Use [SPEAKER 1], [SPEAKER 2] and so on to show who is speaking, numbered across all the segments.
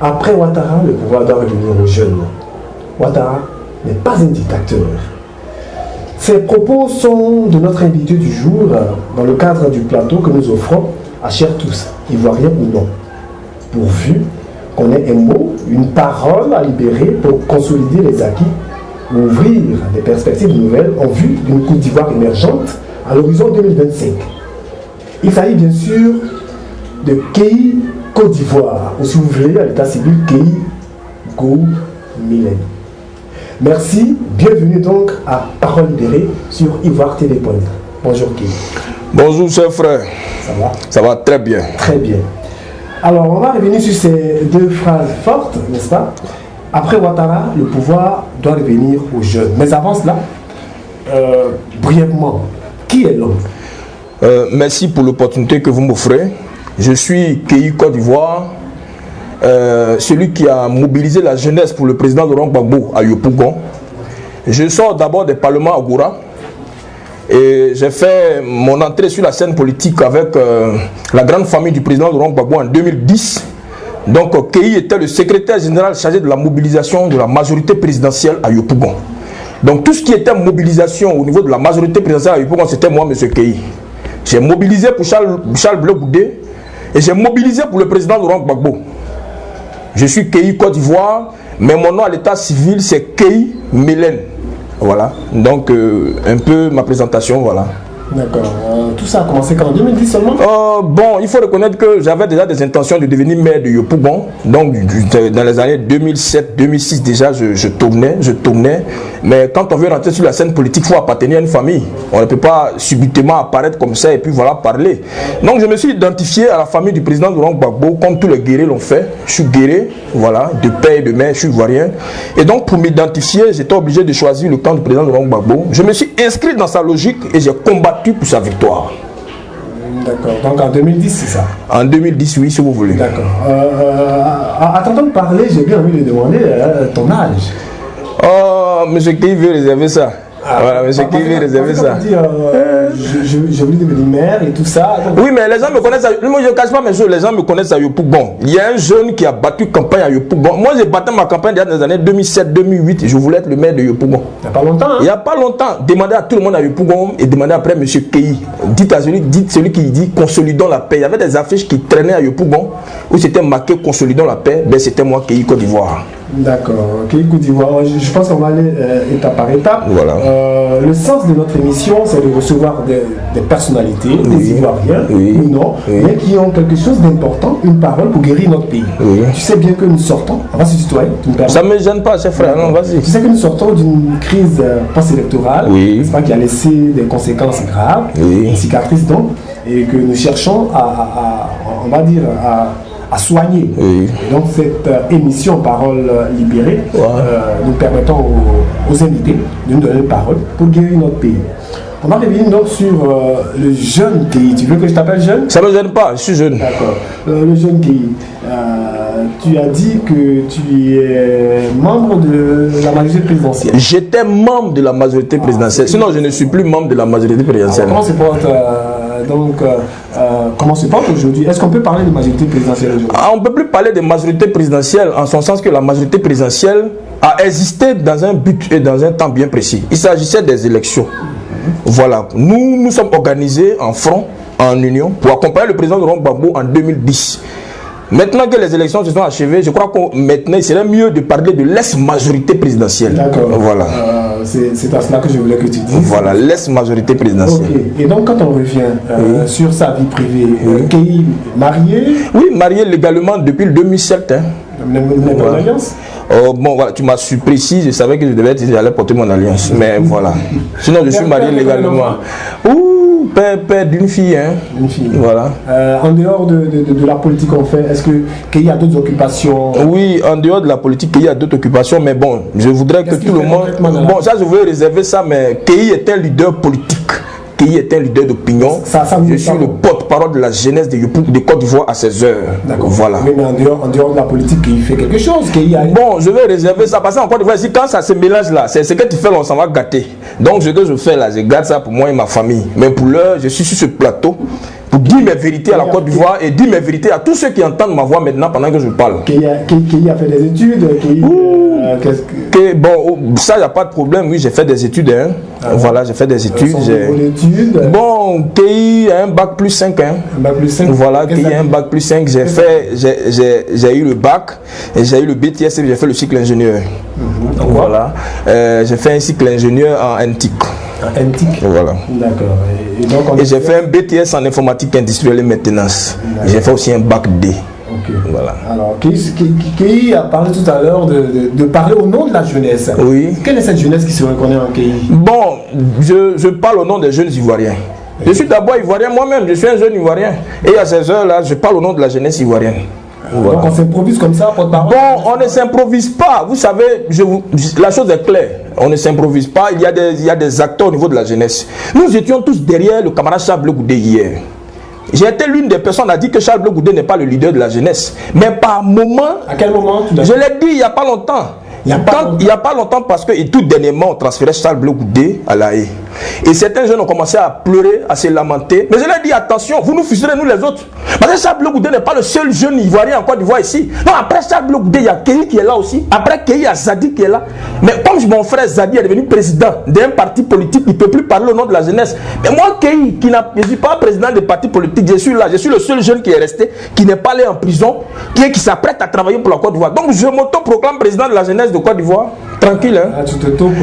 [SPEAKER 1] Après Ouattara, le pouvoir doit revenir aux jeunes. Ouattara n'est pas un dictateur. Ces propos sont de notre invité du jour dans le cadre du plateau que nous offrons à chers tous, ivoiriens ou non. Pourvu qu'on ait un mot, une parole à libérer pour consolider les acquis, ouvrir des perspectives nouvelles en vue d'une Côte d'Ivoire émergente à l'horizon 2025. Il s'agit bien sûr de Kei Côte d'Ivoire, ou si vous voulez, à l'état civil, Kei Go Millen. Merci, bienvenue donc à Parole libérée sur Ivoire TV. Bonjour Kei.
[SPEAKER 2] Bonjour cher frère.
[SPEAKER 1] Ça va?
[SPEAKER 2] Ça va très bien.
[SPEAKER 1] Très bien. Alors on va revenir sur ces deux phrases fortes, n'est-ce pas? Après Ouattara, le pouvoir doit revenir aux jeunes. Mais avant cela, brièvement, qui est l'homme?
[SPEAKER 2] Merci pour l'opportunité que vous m'offrez. Je suis Kei Côte d'Ivoire, celui qui a mobilisé la jeunesse pour le président Laurent Gbagbo à Yopougon. Je sors d'abord des parlements à Goura et j'ai fait mon entrée sur la scène politique avec la grande famille du président Laurent Gbagbo en 2010. Donc Kei était le secrétaire général chargé de la mobilisation de la majorité présidentielle à Yopougon. Donc tout ce qui était mobilisation au niveau de la majorité présidentielle à Yopougon, c'était moi, M. Kei. J'ai mobilisé pour Charles Bleu Goudé et j'ai mobilisé pour le président Laurent Gbagbo. Je suis Kei Côte d'Ivoire, mais mon nom à l'état civil c'est Kei Millen. Voilà, donc un peu ma présentation, voilà.
[SPEAKER 1] D'accord. Tout ça a commencé quand, en 2010 seulement?
[SPEAKER 2] Bon, il faut reconnaître que j'avais déjà des intentions de devenir maire de Yopougon. Donc, dans les années 2007, 2006, déjà, je tournais. Mais quand on veut rentrer sur la scène politique, il faut appartenir à une famille. On ne peut pas subitement apparaître comme ça et puis voilà, parler. Donc, je me suis identifié à la famille du président Laurent Gbagbo, comme tous les guerriers l'ont fait. Je suis guerrier, voilà, de père et de mère, je suis ivoirien. Et donc, pour m'identifier, j'étais obligé de choisir le camp du président Laurent Gbagbo. Je me suis inscrit dans sa logique et j'ai combattu pour sa victoire.
[SPEAKER 1] D'accord, donc en 2010 c'est ça? En
[SPEAKER 2] 2010, oui, si vous voulez.
[SPEAKER 1] D'accord. Attendant de parler, j'ai bien envie de demander ton âge.
[SPEAKER 2] Oh, monsieur Kei veut réserver ça. Voilà, monsieur Kei veut réserver ça.
[SPEAKER 1] J'ai voulu devenir maire et tout ça. Donc...
[SPEAKER 2] Oui, mais les gens me connaissent. Moi, je ne cache pas mes choses. Les gens me connaissent à Yopougon. Il y a un jeune qui a battu campagne à Yopougon. Moi, j'ai battu ma campagne dans les années 2007-2008. Je voulais être le maire de Yopougon.
[SPEAKER 1] Il n'y a pas longtemps. Hein?
[SPEAKER 2] Il n'y a pas longtemps. Demandez à tout le monde à Yopougon et demandez après monsieur Kei. Dites celui qui dit consolidons la paix. Il y avait des affiches qui traînaient à Yopougon où c'était marqué consolidons la paix. Ben, c'était moi, Kei Côte d'Ivoire. D'accord,
[SPEAKER 1] Kei Côte d'Ivoire. Je pense qu'on va aller étape par étape.
[SPEAKER 2] Voilà.
[SPEAKER 1] Le sens de notre émission, c'est de recevoir des personnalités, des Ivoiriens ou non, mais qui ont quelque chose d'important, une parole pour guérir notre pays. Tu sais bien que nous sortons, on va se tutoyer.
[SPEAKER 2] Ça ne me gêne pas, chef frère, non, vas-y.
[SPEAKER 1] Tu sais que nous sortons d'une crise post-électorale, qui a laissé des conséquences graves, une cicatrice donc, et que nous cherchons on va dire, à soigner. Et donc cette émission Parole libérée, nous permettons aux invités de nous donner une parole pour guérir notre pays. On va revenir donc sur le jeune Kei. Tu veux que je t'appelle jeune?
[SPEAKER 2] Ça ne me gêne pas, je suis jeune.
[SPEAKER 1] D'accord. Le jeune Kei, tu as dit que tu es membre de la majorité présidentielle.
[SPEAKER 2] J'étais membre de la majorité présidentielle. Sinon, je ne suis plus membre de la majorité présidentielle.
[SPEAKER 1] Comment se porte comment se porte aujourd'hui? Est-ce qu'on peut parler de majorité présidentielle aujourd'hui?
[SPEAKER 2] On ne peut plus parler de majorité présidentielle en son sens que la majorité présidentielle a existé dans un but et dans un temps bien précis. Il s'agissait des élections. Voilà, nous sommes organisés en front, en union, pour accompagner le président Laurent Gbagbo en 2010. Maintenant que les élections se sont achevées, je crois que maintenant il serait mieux de parler de l'ex-majorité présidentielle.
[SPEAKER 1] D'accord.
[SPEAKER 2] Voilà.
[SPEAKER 1] C'est à cela que je voulais que tu dises.
[SPEAKER 2] Voilà, l'ex-majorité présidentielle.
[SPEAKER 1] Okay. Et donc quand on revient sur sa vie privée, Kei marié?
[SPEAKER 2] Oui, marié légalement depuis le 2007.
[SPEAKER 1] Mon alliance?
[SPEAKER 2] Bon, voilà, tu m'as surpris ici, je savais que je devais dire que j'allais porter mon alliance. Mais voilà. Sinon, je suis marié légalement. Ouh, père d'une fille. Hein.
[SPEAKER 1] Une fille.
[SPEAKER 2] Voilà.
[SPEAKER 1] En dehors de la politique qu'on fait, est-ce qu'il y a d'autres occupations?
[SPEAKER 2] Oui, en dehors de la politique, il y a d'autres occupations, mais bon, je voudrais que tout le monde... Bon, ça, je voulais réserver ça, mais Kei est un leader politique. Kei est un leader d'opinion. Je suis le porte-parole de la jeunesse de Côte d'Ivoire à ces heures.
[SPEAKER 1] D'accord.
[SPEAKER 2] Voilà.
[SPEAKER 1] Mais en dehors de la politique, Kei fait quelque chose.
[SPEAKER 2] Bon, je vais réserver ça parce qu'en Côte d'Ivoire, quand ça se mélange là, c'est ce que tu fais, on s'en va gâter. Donc, ce que je fais là, je garde ça pour moi et ma famille. Mais pour l'heure, je suis sur ce plateau pour dire mes vérités à la Côte d'Ivoire et dire mes vérités à tous ceux qui entendent ma voix maintenant pendant que je parle.
[SPEAKER 1] Qui a fait des études,
[SPEAKER 2] bon, ça, il n'y a pas de problème. Oui, j'ai fait des études. Hein. Voilà, j'ai fait des études. Bon, Kei a un bac plus 5. Hein.
[SPEAKER 1] Un bac plus 5.
[SPEAKER 2] Voilà, Kei a un bac plus 5. J'ai eu le bac, et j'ai eu le BTS et j'ai fait le cycle ingénieur. Voilà. J'ai fait un cycle ingénieur en NTIC.
[SPEAKER 1] En NTIC.
[SPEAKER 2] Voilà.
[SPEAKER 1] D'accord.
[SPEAKER 2] Et j'ai fait un BTS en informatique industrielle et maintenance. J'ai fait aussi un bac D.
[SPEAKER 1] Okay.
[SPEAKER 2] Voilà.
[SPEAKER 1] Alors, Kei a parlé tout à l'heure de parler au nom de la jeunesse.
[SPEAKER 2] Oui.
[SPEAKER 1] Quelle est cette jeunesse qui se reconnaît en Kei?
[SPEAKER 2] Bon, je parle au nom des jeunes Ivoiriens. Je suis d'abord Ivoirien moi-même, je suis un jeune Ivoirien. Et à ces heures-là, je parle au nom de la jeunesse ivoirienne.
[SPEAKER 1] Voilà. Donc on s'improvise comme ça, porte-parole?
[SPEAKER 2] Bon, on ne s'improvise pas. Vous savez, la chose est claire. On ne s'improvise pas. Il y a des acteurs au niveau de la jeunesse. Nous étions tous derrière le camarade Charles Blé Goudé hier. J'ai été l'une des personnes à dire que Charles Blé Goudé n'est pas le leader de la jeunesse. Mais par moment...
[SPEAKER 1] À quel moment?
[SPEAKER 2] Je l'ai dit il n'y a pas longtemps. Il n'y a pas longtemps parce que tout dernièrement on transférait Charles Blé Goudé à La Haye. Et certains jeunes ont commencé à pleurer, à se lamenter. Mais je leur ai dit attention, vous nous fusillerez nous les autres. Parce que Charles Blé Goudé n'est pas le seul jeune Ivoirien en Côte d'Ivoire ici. Non, après Charles Blé Goudé, il y a Kei qui est là aussi. Après Kei, il y a Zadi qui est là. Mais comme mon frère Zadi est devenu président d'un parti politique, il ne peut plus parler au nom de la jeunesse. Mais moi, Kei, je ne suis pas président de parti politique, je suis là. Je suis le seul jeune qui est resté, qui n'est pas allé en prison, qui s'apprête à travailler pour la Côte d'Ivoire. Donc je m'auto-proclame président de la jeunesse de Côte d'Ivoire. Tranquille, hein?
[SPEAKER 1] Ah,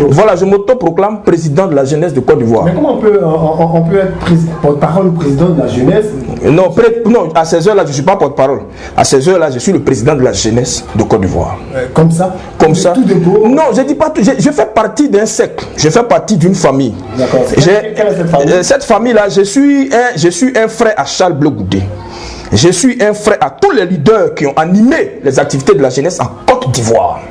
[SPEAKER 2] voilà, je m'auto-proclame président de la jeunesse de Côte d'Ivoire.
[SPEAKER 1] Mais comment on peut être porte-parole ou président de la jeunesse?
[SPEAKER 2] Non, à ces heures-là, je ne suis pas porte-parole. À ces heures-là, je suis le président de la jeunesse de Côte d'Ivoire.
[SPEAKER 1] Comme ça?
[SPEAKER 2] Comme ça.
[SPEAKER 1] Tout de beau?
[SPEAKER 2] Non, je ne dis pas tout. Je fais partie d'un cercle. Je fais partie d'une famille.
[SPEAKER 1] D'accord. Quelle est cette famille?
[SPEAKER 2] Cette famille-là, je suis un frère à Charles Blé Goudé. Je suis un frère à tous les leaders qui ont animé les activités de la jeunesse en Côte d'Ivoire.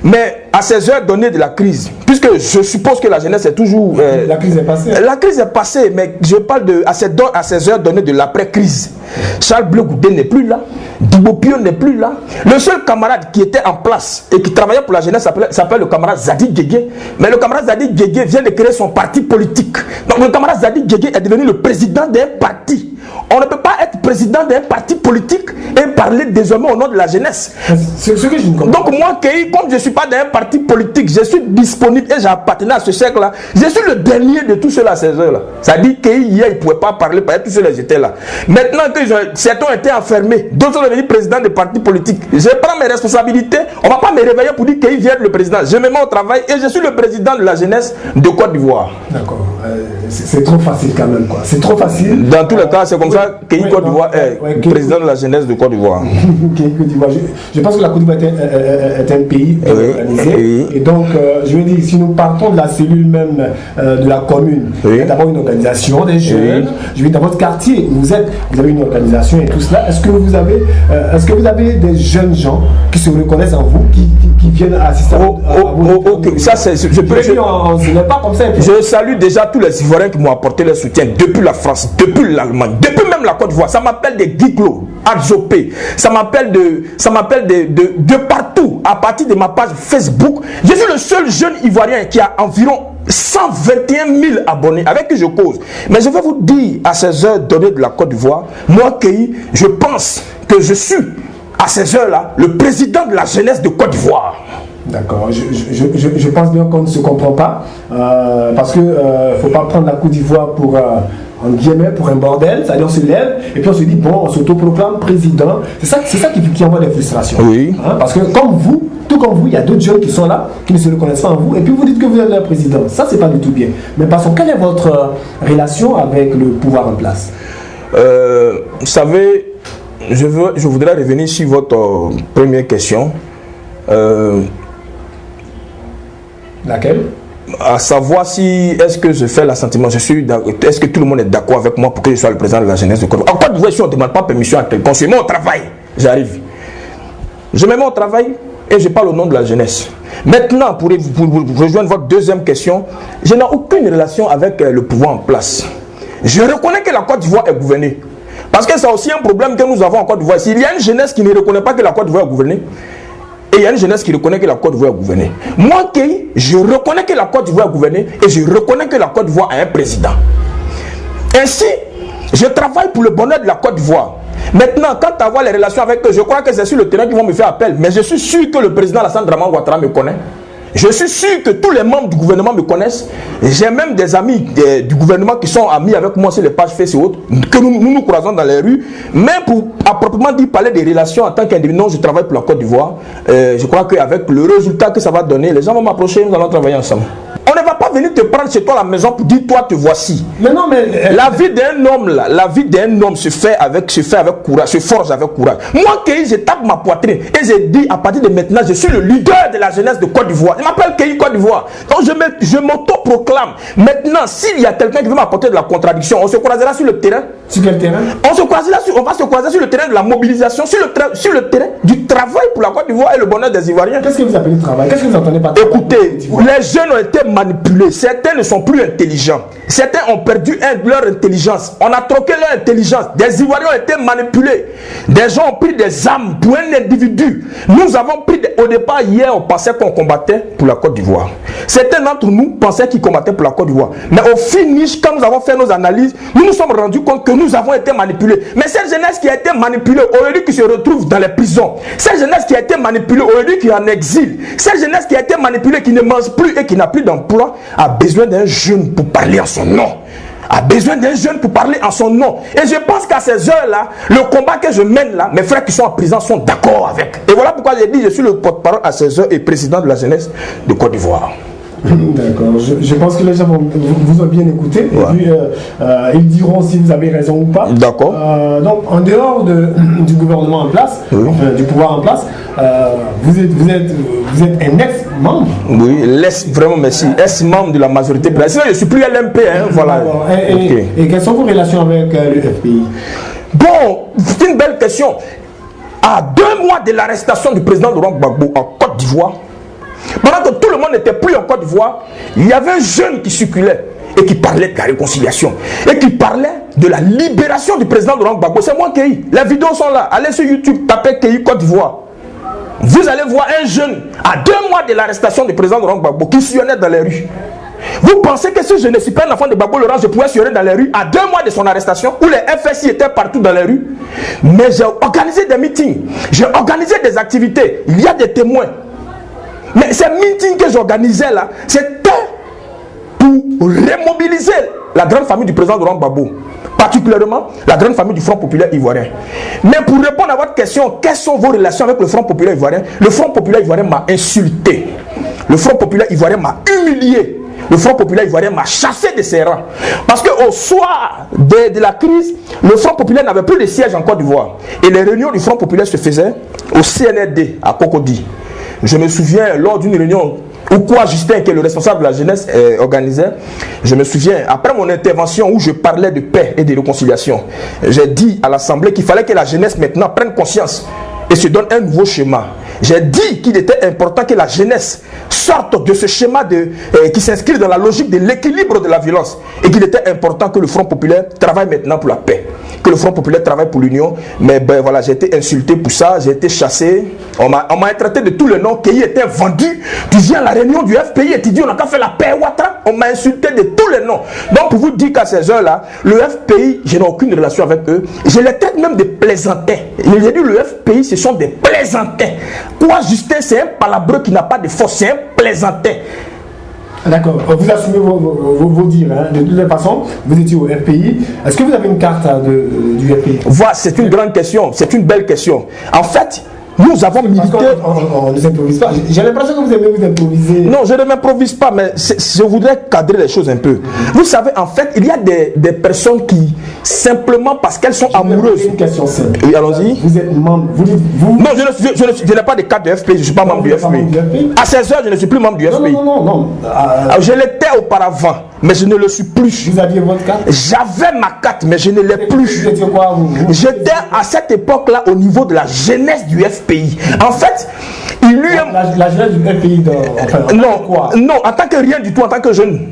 [SPEAKER 2] Mais à ces heures données de la crise, puisque je suppose que la jeunesse est toujours...
[SPEAKER 1] la crise est passée.
[SPEAKER 2] La crise est passée, mais je parle à ces heures données de l'après-crise. Charles Blé Goudé n'est plus là. Dibo Pio n'est plus là. Le seul camarade qui était en place et qui travaillait pour la jeunesse s'appelle le camarade Zadi Guégué. Mais le camarade Zadi Guégué vient de créer son parti politique. Donc le camarade Zadi Guégué est devenu le président d'un parti. On ne peut pas être président d'un parti politique et parler désormais au nom de la jeunesse.
[SPEAKER 1] C'est ce que je ne comprends.
[SPEAKER 2] Donc moi, Kei, comme je ne suis pas d'un parti politique, je suis disponible et j'appartenais à ce cercle-là. Je suis le dernier de tous ceux-là à ces heures-là. Ça dit que hier, ils ne pouvaient pas parler, parce que tous ceux-là étaient là. Maintenant que certains ont été enfermés, d'autres sont devenus présidents de partis politiques. Je prends mes responsabilités. On ne va pas me réveiller pour dire qu'il vient le président. Je me mets au travail et je suis le président de la jeunesse de Côte d'Ivoire.
[SPEAKER 1] D'accord. C'est trop facile quand même, quoi. C'est trop facile.
[SPEAKER 2] Dans tous les cas, c'est comme ça que Côte d'Ivoire est président de la jeunesse de Côte d'Ivoire.
[SPEAKER 1] Je pense que la Côte d'Ivoire est un pays organisé.
[SPEAKER 2] Oui.
[SPEAKER 1] Et donc, je veux dire, si nous partons de la cellule même de la commune, il y a d'abord une organisation des jeunes. Je veux dire, dans votre quartier, vous avez une organisation et tout cela. Est-ce que vous avez des jeunes gens qui se reconnaissent en vous, qui viennent assister à vous?
[SPEAKER 2] Ça, ce n'est
[SPEAKER 1] pas comme ça.
[SPEAKER 2] Je salue déjà tous les Ivoiriens qui m'ont apporté leur soutien depuis la France, depuis l'Allemagne, depuis même la Côte d'Ivoire. Ça m'appelle des Giglo, Adzopé. Ça m'appelle de partout. À partir de ma page Facebook, je suis le seul jeune Ivoirien qui a environ 121 000 abonnés avec qui je cause. Mais je vais vous dire, à ces heures données de la Côte d'Ivoire, moi, Kei, je pense que je suis, à ces heures-là, le président de la jeunesse de Côte d'Ivoire.
[SPEAKER 1] D'accord, je pense bien qu'on ne se comprend pas, parce que faut pas prendre la Côte d'Ivoire pour, en guillemets, pour un bordel, c'est-à-dire on se lève et puis on se dit, bon, on s'autoproclame président, c'est ça qui envoie des frustrations.
[SPEAKER 2] Oui.
[SPEAKER 1] Hein, parce que tout comme vous, il y a d'autres jeunes qui sont là, qui ne se reconnaissent pas en vous, et puis vous dites que vous êtes le président, ça c'est pas du tout bien. Mais passons, quelle est votre relation avec le pouvoir en place?
[SPEAKER 2] Vous savez, je voudrais revenir sur votre première question.
[SPEAKER 1] Laquelle?
[SPEAKER 2] À savoir si est-ce que je fais l'assentiment, est-ce que tout le monde est d'accord avec moi pour que je sois le président de la jeunesse de Côte d'Ivoire. En Côte d'Ivoire, si on ne demande pas permission à quelqu'un, je mets au travail, j'arrive. Je me mets au travail et je parle au nom de la jeunesse. Maintenant, pour rejoindre votre deuxième question, je n'ai aucune relation avec le pouvoir en place. Je reconnais que la Côte d'Ivoire est gouvernée. Parce que c'est aussi un problème que nous avons en Côte d'Ivoire. S'il y a une jeunesse qui ne reconnaît pas que la Côte d'Ivoire est gouvernée, et il y a une jeunesse qui reconnaît que la Côte d'Ivoire est gouvernée. Moi, Kei, je reconnais que la Côte d'Ivoire est gouvernée et je reconnais que la Côte d'Ivoire a un président. Ainsi, Je travaille pour le bonheur de la Côte d'Ivoire. Maintenant, quant à voir les relations avec eux, je crois que c'est sur le terrain qu'ils vont me faire appel. Mais je suis sûr que le président Alassane Dramane Ouattara me connaît. Je suis sûr que tous les membres du gouvernement me connaissent. J'ai même des amis du gouvernement qui sont amis avec moi sur les pages Facebook et autres, que nous croisons dans les rues. Mais pour à proprement dire parler des relations en tant qu'individu, non, je travaille pour la Côte d'Ivoire. Je crois qu'avec le résultat que ça va donner, les gens vont m'approcher, nous allons travailler ensemble. On ne va pas venir te prendre chez toi à la maison pour dire toi te voici.
[SPEAKER 1] Mais non, mais
[SPEAKER 2] la vie d'un homme là, la vie d'un homme se fait avec courage, se forge avec courage. Moi, Keï, je tape ma poitrine et je dis à partir de maintenant, je suis le leader de la jeunesse de Côte d'Ivoire. Je m'appelle Keï Côte d'Ivoire. Donc je m'auto-proclame. Maintenant, s'il y a quelqu'un qui veut m'apporter de la contradiction, on se croisera sur le terrain.
[SPEAKER 1] Sur quel terrain?
[SPEAKER 2] On va se croiser sur le terrain de la mobilisation, sur le terrain du travail pour la Côte d'Ivoire et le bonheur des Ivoiriens.
[SPEAKER 1] Qu'est-ce que vous appelez travail? Qu'est-ce que vous entendez par travail?
[SPEAKER 2] Écoutez, les jeunes ont été manipulés. Certains ne sont plus intelligents. Certains ont perdu leur intelligence. On a troqué leur intelligence. Des Ivoiriens ont été manipulés. Des gens ont pris des armes pour un individu. Nous avons pris au départ, hier, on pensait qu'on combattait pour la Côte d'Ivoire. Certains d'entre nous pensaient qu'ils combattaient pour la Côte d'Ivoire. Mais au finish, quand nous avons fait nos analyses, nous nous sommes rendus compte que nous avons été manipulés. Mais cette jeunesse qui a été manipulée, aujourd'hui qui se retrouve dans les prisons, cette jeunesse qui a été manipulée, aujourd'hui qui est en exil, cette jeunesse qui a été manipulée, qui ne mange plus et qui n'a plus d'emploi, a besoin d'un jeune pour parler en son nom. A besoin d'un jeune pour parler en son nom. Et je pense qu'à ces heures-là, le combat que je mène là, mes frères qui sont en prison sont d'accord avec. Et voilà pourquoi j'ai dit, je suis le porte-parole à ces heures et président de la jeunesse de Côte d'Ivoire.
[SPEAKER 1] D'accord, je pense que les gens vous ont bien écouté. Ouais. Et puis, ils diront si vous avez raison ou pas.
[SPEAKER 2] D'accord.
[SPEAKER 1] Donc, en dehors du gouvernement en place, oui. Du pouvoir en place, vous êtes un ex-membre.
[SPEAKER 2] Oui, vraiment, merci. Ex-membre de la majorité présidentielle. Je ne suis plus LMP, hein, voilà.
[SPEAKER 1] Et quelles sont vos relations avec le FPI?
[SPEAKER 2] Bon, c'est une belle question. À 2 mois de l'arrestation du président Laurent Gbagbo en Côte d'Ivoire, pendant que tout le monde n'était plus en Côte d'Ivoire, il y avait un jeune qui circulait et qui parlait de la réconciliation et qui parlait de la libération du président Laurent Gbagbo. C'est moi Keï. Les vidéos sont là. Allez sur YouTube, tapez Keï Côte d'Ivoire. Vous allez voir un jeune à 2 mois de l'arrestation du président Laurent Gbagbo qui sillonnait dans les rues. Vous pensez que si je ne suis pas un enfant de Gbagbo Laurent, je pouvais sillonner dans les rues à 2 mois de son arrestation où les FSI étaient partout dans les rues? Mais j'ai organisé des meetings, j'ai organisé des activités. Il y a des témoins. Mais ces meetings que j'organisais là, c'était pour remobiliser la grande famille du président Laurent Gbagbo, particulièrement la grande famille du Front Populaire Ivoirien. Mais pour répondre à votre question, quelles sont vos relations avec le Front Populaire Ivoirien? Le Front Populaire Ivoirien m'a insulté. Le Front Populaire Ivoirien m'a humilié. Le Front Populaire Ivoirien m'a chassé de ses rangs. Parce qu'au soir de la crise, le Front Populaire n'avait plus de siège en Côte d'Ivoire. Et les réunions du Front Populaire se faisaient au CNRD à Cocody. Je me souviens, lors d'une réunion où quoi Justin, qui est le responsable de la jeunesse, organisait, je me souviens, après mon intervention où je parlais de paix et de réconciliation, j'ai dit à l'Assemblée qu'il fallait que la jeunesse maintenant prenne conscience et se donne un nouveau schéma. J'ai dit qu'il était important que la jeunesse sorte de ce schéma qui s'inscrit dans la logique de l'équilibre de la violence et qu'il était important que le Front Populaire travaille maintenant pour la paix, que le Front Populaire travaille pour l'union. Mais ben voilà, j'ai été insulté pour ça, j'ai été chassé, on m'a traité de tous les noms, qui était vendu. Tu viens à la réunion du FPI et tu dis on n'a qu'à faire la paix Ouattara. On m'a insulté de tous les noms. Donc pour vous dire qu'à ces heures-là, le FPI, je n'ai aucune relation avec eux. Je les traite même de plaisantins. J'ai dit le FPI, ce sont des plaisantins. Quoi, Justin, c'est un palabreux qui n'a pas de force, c'est un plaisantin.
[SPEAKER 1] D'accord, vous assumez vos dires. Hein. De toute façon, vous étiez au FPI. Est-ce que vous avez une carte du FPI?
[SPEAKER 2] Voilà, c'est une grande question, c'est une belle question. En fait, nous avons milité.
[SPEAKER 1] On ne s'improvise pas. J'ai l'impression que vous aimez vous improviser.
[SPEAKER 2] Non, je ne m'improvise pas, mais je voudrais cadrer les choses un peu. Vous savez, en fait, il y a des personnes qui, simplement parce qu'elles sont amoureuses.
[SPEAKER 1] Une question simple.
[SPEAKER 2] Oui, allons-y.
[SPEAKER 1] Vous êtes membre. Non,
[SPEAKER 2] je n'ai pas de carte de FPI, je ne suis pas membre du FPI. À 16 heures, je ne suis plus membre du FPI.
[SPEAKER 1] Non.
[SPEAKER 2] Je l'étais auparavant, mais je ne le suis plus.
[SPEAKER 1] Vous aviez votre carte?
[SPEAKER 2] J'avais ma carte, mais je ne l'ai plus.
[SPEAKER 1] Vous étiez quoi?
[SPEAKER 2] J'étais à cette époque-là au niveau de la jeunesse du FPI. En fait,
[SPEAKER 1] La jeunesse du FPI,
[SPEAKER 2] non, en tant que rien du tout, en tant que jeune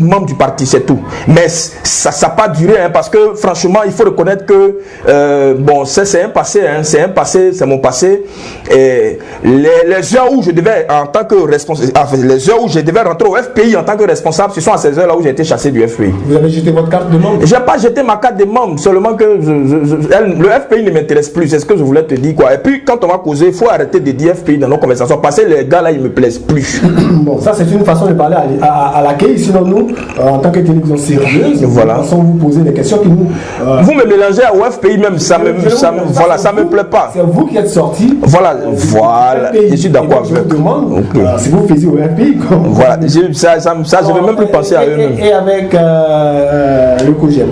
[SPEAKER 2] membre du parti, c'est tout. Mais ça n'a pas duré, hein, parce que franchement, il faut reconnaître que bon, c'est un passé, hein, c'est mon passé. Et les heures où je devais, en tant que responsable, les heures où je devais rentrer au FPI en tant que responsable, ce sont à ces heures-là où j'ai été chassé du FPI.
[SPEAKER 1] Vous avez jeté votre carte de membre?
[SPEAKER 2] Je n'ai pas jeté ma carte de membre, seulement que le FPI ne m'intéresse plus, c'est ce que je voulais te dire, quoi. Et puis quand on va causer, il faut arrêter de dire FPI dans nos conversations, parce que les gars là, ils me plaisent plus.
[SPEAKER 1] Bon, ça c'est une façon de parler à l'accueil, sinon nous, en tant que télévision sérieuse,
[SPEAKER 2] voilà.
[SPEAKER 1] Nous façon vous poser des questions qui nous...
[SPEAKER 2] vous me mélangez au FPI même, ça me plaît pas.
[SPEAKER 1] C'est vous qui êtes sorti.
[SPEAKER 2] Voilà, je suis d'accord avec.
[SPEAKER 1] Si vous faisiez au FPI,
[SPEAKER 2] voilà, je ne vais même plus penser à eux-mêmes.
[SPEAKER 1] Et avec le COGEP.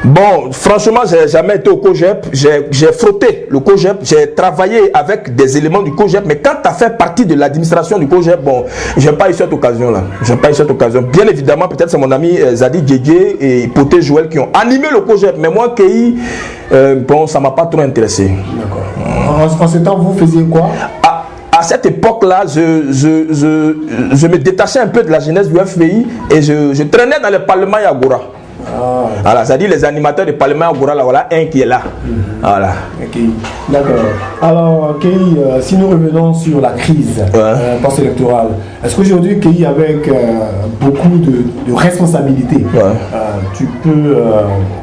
[SPEAKER 2] Bon, franchement, j'ai jamais été au COGEP. J'ai frotté le COGEP. J'ai travaillé avec des éléments du COGEP. Mais quand tu as fait partie de l'administration du COGEP, bon, j'ai pas eu cette occasion-là. J'ai pas eu cette occasion. Bien évidemment, peut-être c'est mon ami Zadi Djedje et Poté Joël qui ont animé le COGEP. Mais moi, Kei, bon, ça m'a pas trop intéressé.
[SPEAKER 1] D'accord. En ce temps, vous faisiez quoi?
[SPEAKER 2] À cette époque-là, je me détachais un peu de la jeunesse du FPI et je traînais dans le Parlement Yagora. Voilà, c'est-à-dire les animateurs du Parlement Yagora, là, voilà un qui est là. Voilà.
[SPEAKER 1] Okay. D'accord. Alors, Kei, si nous revenons sur la crise post-électorale, est-ce qu'aujourd'hui, Kei, avec beaucoup de responsabilités, tu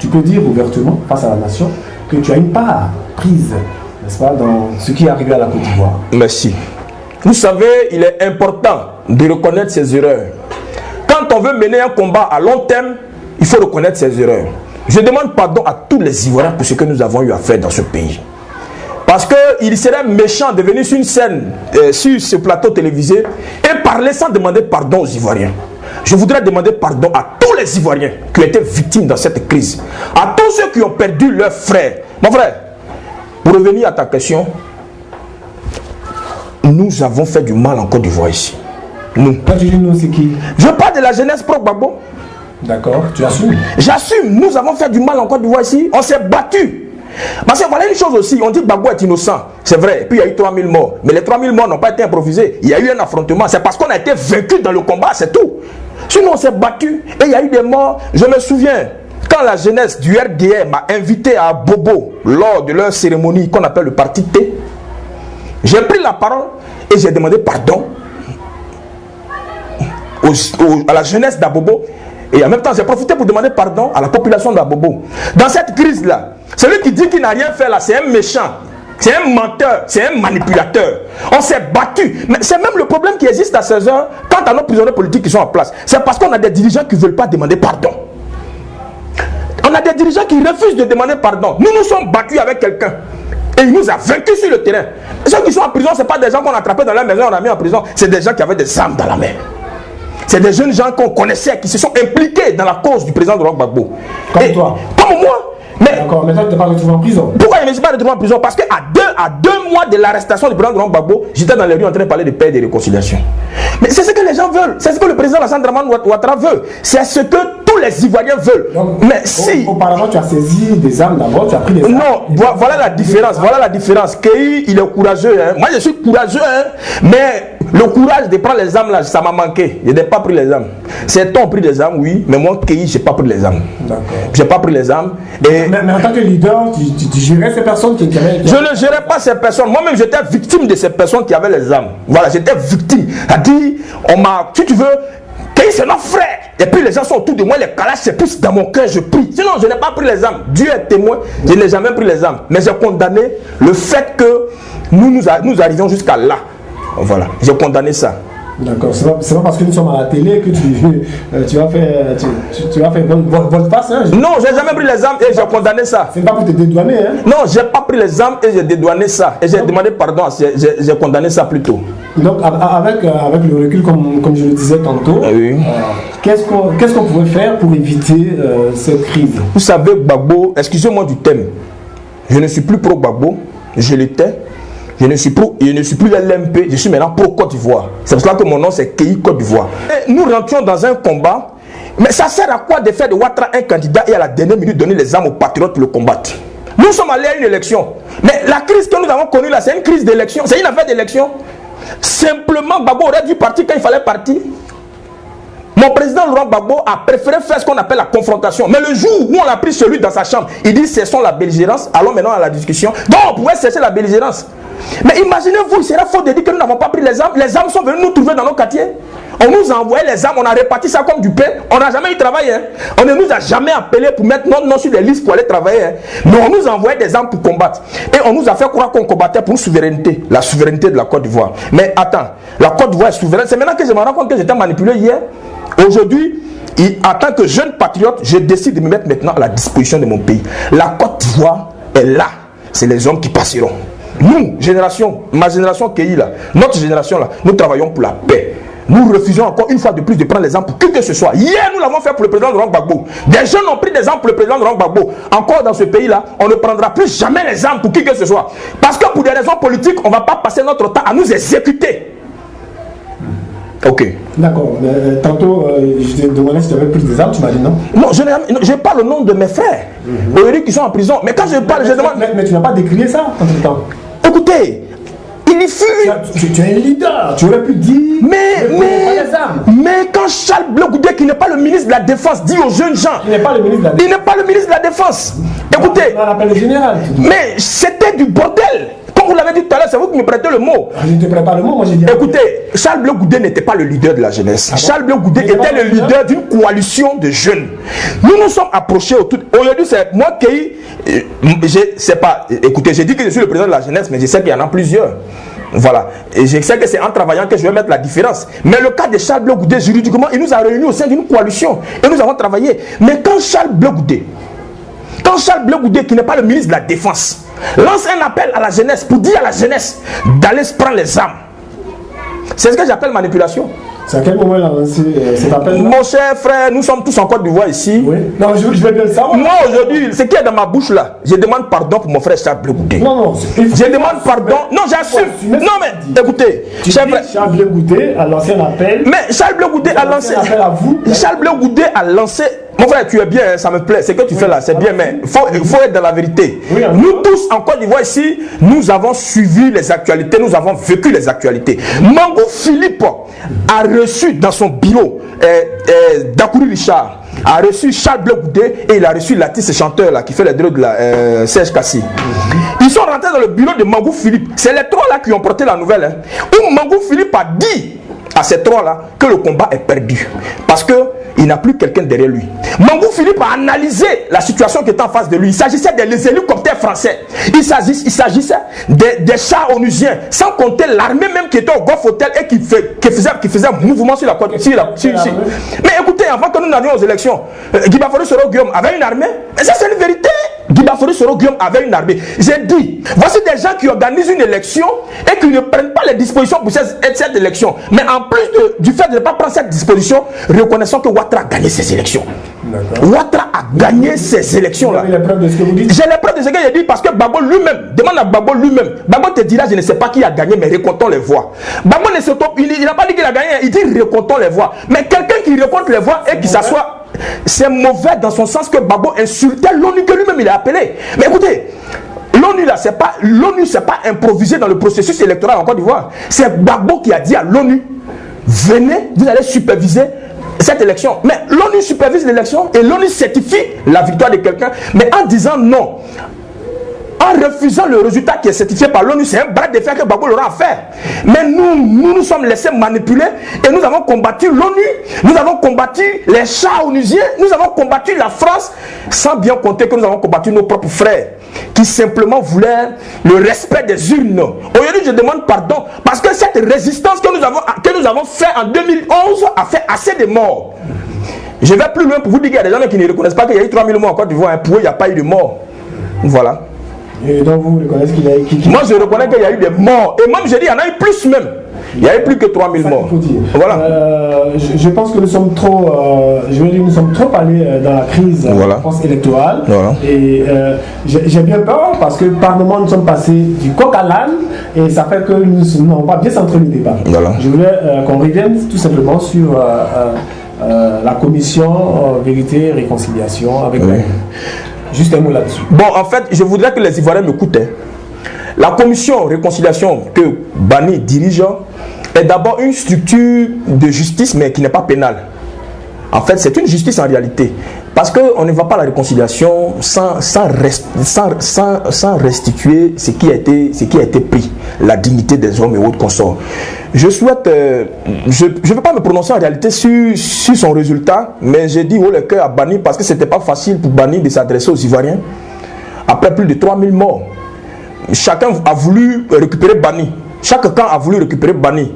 [SPEAKER 1] peux dire ouvertement face à la nation que tu as une part prise, n'est-ce pas, dans ce qui est arrivé à la Côte d'Ivoire?
[SPEAKER 2] Merci. Vous savez, il est important de reconnaître ses erreurs. Quand on veut mener un combat à long terme, il faut reconnaître ses erreurs. Je demande pardon à tous les Ivoiriens pour ce que nous avons eu à faire dans ce pays. Parce qu'il serait méchant de venir sur une scène, sur ce plateau télévisé, et parler sans demander pardon aux Ivoiriens. Je voudrais demander pardon à tous les Ivoiriens qui ont été victimes dans cette crise. À tous ceux qui ont perdu leurs frères. Mon frère, pour revenir à ta question, nous avons fait du mal en Côte d'Ivoire ici. Nous.
[SPEAKER 1] Quand tu dis nous, c'est qui?
[SPEAKER 2] Je parle de la jeunesse pro-Gbagbo.
[SPEAKER 1] D'accord, tu assumes?
[SPEAKER 2] J'assume, nous avons fait du mal en Côte d'Ivoire ici, on s'est battu. Parce que voilà une chose aussi, on dit que Gbagbo est innocent, c'est vrai, et puis il y a eu 3000 morts. Mais les 3000 morts n'ont pas été improvisés, il y a eu un affrontement, c'est parce qu'on a été vaincu dans le combat, c'est tout. Sinon on s'est battu, et il y a eu des morts. Je me souviens, quand la jeunesse du RDR m'a invité à Bobo, lors de leur cérémonie qu'on appelle le parti T, j'ai pris la parole et j'ai demandé pardon à la jeunesse d'Abobo. Et en même temps, j'ai profité pour demander pardon à la population d'Abobo. Dans cette crise-là, celui qui dit qu'il n'a rien fait là, c'est un méchant, c'est un menteur, c'est un manipulateur. On s'est battu. Mais c'est même le problème qui existe à ces heures, quant à nos prisonniers politiques qui sont en place. C'est parce qu'on a des dirigeants qui ne veulent pas demander pardon. On a des dirigeants qui refusent de demander pardon. Nous nous sommes battus avec quelqu'un. Et il nous a vaincus sur le terrain. Et ceux qui sont en prison, ce n'est pas des gens qu'on a attrapés dans la maison, on a mis en prison. C'est des gens qui avaient des armes dans la main. C'est des jeunes gens qu'on connaissait, qui se sont impliqués dans la cause du président de Laurent Gbagbo.
[SPEAKER 1] Comme toi?
[SPEAKER 2] Comme moi. Mais
[SPEAKER 1] d'accord, mais toi tu n'es pas retrouvé en prison.
[SPEAKER 2] Pourquoi je ne me suis pas retrouvé en prison? Parce qu'à deux mois de l'arrestation du président de Laurent Gbagbo, j'étais dans les rues en train de parler de paix et de réconciliation. Mais c'est ce que les gens veulent. C'est ce que le président Alassane Dramane Ouattara veut. C'est ce que tous les Ivoiriens veulent.
[SPEAKER 1] Donc,
[SPEAKER 2] mais si...
[SPEAKER 1] Auparavant, tu as saisi des armes d'abord, tu as pris des armes.
[SPEAKER 2] Non, voilà la différence. Voilà la différence. Kei, il est courageux. Hein. Moi, je suis courageux. Hein. Mais le courage de prendre les armes, là, ça m'a manqué. Je n'ai pas pris les armes. C'est toi qui as pris les armes, oui. Mais moi, Kei, je n'ai pas pris les armes. D'accord. Je n'ai pas pris les armes. Et...
[SPEAKER 1] Mais en tant que leader, tu gérais ces personnes qui avaient...
[SPEAKER 2] Je ne gérais pas ces personnes. Moi-même, j'étais victime de ces personnes qui avaient les armes. Voilà, j'étais victime. C'est-à-dire, on m'a... Si tu veux... c'est notre frère. Et puis les gens sont autour de moi, les calages se poussent dans mon cœur, je prie. Sinon, je n'ai pas pris les armes. Dieu est témoin, je n'ai jamais pris les armes. Mais j'ai condamné le fait que nous arrivions jusqu'à là. Voilà, j'ai condamné ça.
[SPEAKER 1] D'accord, c'est pas parce que nous sommes à la télé que tu vas faire votre face. Hein?
[SPEAKER 2] Non, je n'ai jamais pris les armes et j'ai condamné ça.
[SPEAKER 1] C'est pas pour te dédouaner. Hein?
[SPEAKER 2] Non, je n'ai pas pris les armes et j'ai dédouané ça. Et j'ai demandé pardon, j'ai condamné ça plutôt.
[SPEAKER 1] Donc, avec le recul, comme je le disais tantôt,
[SPEAKER 2] oui.
[SPEAKER 1] Qu'est-ce qu'on pourrait faire pour éviter cette crise?
[SPEAKER 2] Vous savez, Gbagbo, excusez-moi du thème, je ne suis plus pro Gbagbo, je l'étais. Je ne suis plus LMP, je suis maintenant pro Côte d'Ivoire. C'est pour cela que mon nom c'est Kei Côte d'Ivoire. Nous rentrions dans un combat, mais ça sert à quoi de faire de Ouattara un candidat et à la dernière minute donner les armes aux patriotes pour le combattre? Nous sommes allés à une élection, mais la crise que nous avons connue là, c'est une crise d'élection, c'est une affaire d'élection. Simplement, Gbagbo aurait dû partir quand il fallait partir. Mon président Laurent Gbagbo a préféré faire ce qu'on appelle la confrontation. Mais le jour où on l'a pris celui dans sa chambre, il dit cessons la belligérance, allons maintenant à la discussion. Donc on pouvait cesser la belligérance. Mais imaginez-vous, il serait faux de dire que nous n'avons pas pris les armes. Les armes sont venues nous trouver dans nos quartiers. On nous a envoyé les armes, on a réparti ça comme du pain. On n'a jamais eu travail. Hein. On ne nous a jamais appelé pour mettre notre nom sur les listes pour aller travailler. Hein. Mais on nous a envoyé des armes pour combattre. Et on nous a fait croire qu'on combattait pour une souveraineté. La souveraineté de la Côte d'Ivoire. Mais attends, la Côte d'Ivoire est souveraine. C'est maintenant que je me rends compte que j'étais manipulé hier. Aujourd'hui, en tant que jeune patriote, je décide de me mettre maintenant à la disposition de mon pays. La Côte d'Ivoire est là. C'est les hommes qui passeront. Nous, génération, ma génération qui est là, notre génération là, nous travaillons pour la paix. Nous refusons encore une fois de plus de prendre les armes pour qui que ce soit. Hier, nous l'avons fait pour le président Laurent Gbagbo. Des jeunes ont pris des armes pour le président Laurent Gbagbo. Encore dans ce pays-là, on ne prendra plus jamais les armes pour qui que ce soit. Parce que pour des raisons politiques, on ne va pas passer notre temps à nous exécuter. Ok.
[SPEAKER 1] D'accord. Tantôt, je te demandais si tu avais pris des armes, tu m'as dit non.
[SPEAKER 2] Non, je parle au nom de mes frères. Qui sont en prison. Mais quand je parle, je demande.
[SPEAKER 1] Mais tu n'as pas décrié ça entre temps.
[SPEAKER 2] Écoutez. Il fut...
[SPEAKER 1] Tu es un leader, tu aurais pu dire...
[SPEAKER 2] Mais quand Charles Blé Goudé, qui n'est pas le ministre de la Défense, dit aux jeunes gens...
[SPEAKER 1] Il n'est pas le ministre de la Défense.
[SPEAKER 2] Il n'est pas le ministre de la Défense. Écoutez...
[SPEAKER 1] On l'appelle le général.
[SPEAKER 2] Mais c'était du bordel. Comme vous l'avez dit tout à l'heure, c'est vous qui me prêtez le mot.
[SPEAKER 1] Je ne te prête pas le mot, moi j'ai dit...
[SPEAKER 2] Écoutez, Charles Blé Goudé n'était pas le leader de la jeunesse. Charles Blé Goudé était le leader d'une coalition de jeunes. Nous nous sommes approchés autour... Aujourd'hui, c'est moi qui... C'est pas... Écoutez, j'ai dit que je suis le président de la jeunesse, mais je sais qu'il y en a plusieurs. Voilà. Et je sais que c'est en travaillant que je vais mettre la différence. Mais le cas de Charles Blé Goudé, juridiquement, il nous a réunis au sein d'une coalition. Et nous avons travaillé. Mais quand Charles Blé Goudé, qui n'est pas le ministre de la Défense, lance un appel à la jeunesse pour dire à la jeunesse d'aller se prendre les armes, c'est ce que j'appelle manipulation.
[SPEAKER 1] C'est à quel moment il a lancé cet appel?
[SPEAKER 2] Mon cher frère, nous sommes tous en Côte d'Ivoire ici.
[SPEAKER 1] Oui. Non, je vais bien le savoir.
[SPEAKER 2] Moi aujourd'hui, ce qui est dans ma bouche là, je demande pardon pour mon frère Charles Blé Goudé.
[SPEAKER 1] Non.
[SPEAKER 2] Je demande pardon. Non, j'assume. Non, mais écoutez,
[SPEAKER 1] Charles Blé Goudé a lancé un appel.
[SPEAKER 2] Mais Charles Blé Goudé a lancé un appel à vous. Charles Blé Goudé a lancé. Mon frère, tu es bien, ça me plaît. Ce que tu fais là, c'est bien, mais il faut être dans la vérité. Oui, nous tous en Côte d'Ivoire ici, nous avons suivi les actualités, nous avons vécu les actualités. Mangou Philippe a reçu dans son bureau Dakouri Richard, a reçu Charles Blé Goudé et il a reçu l'artiste chanteur là qui fait les droits de la Serge Kassi. Ils sont rentrés dans le bureau de Mangou Philippe. C'est les trois là qui ont porté la nouvelle. Où Mangou Philippe a dit à ces trois là que le combat est perdu parce que il n'a plus quelqu'un derrière lui. Mangou Philippe a analysé la situation qui était en face de lui. Il s'agissait des hélicoptères français. Il s'agissait des chars onusiens, sans compter l'armée même qui était au Golf Hotel et qui faisait un mouvement sur la côte. Mais écoutez, avant que nous n'allions aux élections, Guy-Bafori Soro Guillaume avait une armée. Et ça, c'est une vérité. Guy-Bafori Soro Guillaume avait une armée. J'ai dit, voici des gens qui organisent une élection et qui ne prennent pas les dispositions pour cette élection. Mais en plus du fait de ne pas prendre cette disposition, reconnaissons que Ouattara a gagné ces élections. Ouattara a gagné ces élections-là.
[SPEAKER 1] J'ai les preuves de ce que vous dites.
[SPEAKER 2] J'ai les preuves de ce que j'ai dit parce que Gbagbo lui-même, demande à Gbagbo lui-même. Gbagbo te dira, je ne sais pas qui a gagné, mais recomptons les voix. Gbagbo il n'a pas dit qu'il a gagné, il dit recomptons les voix. Mais quelqu'un qui recompte les voix et qui s'assoit, c'est mauvais dans son sens que Gbagbo insultait l'ONU que lui-même il a appelé. Mais écoutez, l'ONU là, c'est pas improvisé dans le processus électoral en Côte d'Ivoire. C'est Gbagbo qui a dit à l'ONU, venez, vous allez superviser cette élection. Mais l'ONU supervise l'élection et l'ONU certifie la victoire de quelqu'un. Mais en disant non, en refusant le résultat qui est certifié par l'ONU, c'est un bras de fer que Gbagbo aura à faire. Mais nous sommes laissés manipuler et nous avons combattu l'ONU, nous avons combattu les chars onusiens, nous avons combattu la France, sans bien compter que nous avons combattu nos propres frères qui simplement voulaient le respect des urnes. Aujourd'hui, je demande pardon parce que cette résistance que nous avons fait en 2011 a fait assez de morts. Je vais plus loin pour vous dire qu'il y a des gens qui ne reconnaissent pas qu'il y a eu 3000 morts en Côte d'Ivoire. Pour eux, il n'y a pas eu de morts. Voilà.
[SPEAKER 1] Et donc vous reconnaissez qu'il y a eu...
[SPEAKER 2] Moi je reconnais qu'il y a eu des morts. Et même je dis il y en a eu plus même. Il y a eu plus que 3000 morts.
[SPEAKER 1] Voilà. Je pense que nous sommes trop allés dans la crise post-électorale. Voilà. Et j'ai bien peur parce que par moments nous sommes passés du coq à l'âne et ça fait que nous n'avons pas bien centré le débat. Voilà. Je voulais qu'on revienne tout simplement sur la commission Vérité et Réconciliation avec juste un mot là-dessus.
[SPEAKER 2] Bon, en fait, je voudrais que les Ivoiriens m'écoutent. La commission Réconciliation que Bani dirige est d'abord une structure de justice, mais qui n'est pas pénale. En fait, c'est une justice en réalité. Parce qu'on ne va pas à la réconciliation sans restituer ce qui a été pris, la dignité des hommes et autres consorts. Je souhaite, je ne vais pas me prononcer en réalité sur son résultat, mais j'ai dit haut le cœur à Bani parce que ce n'était pas facile pour Bani de s'adresser aux Ivoiriens. Après plus de 3000 morts, chacun a voulu récupérer Bani. Chaque camp a voulu récupérer Bani.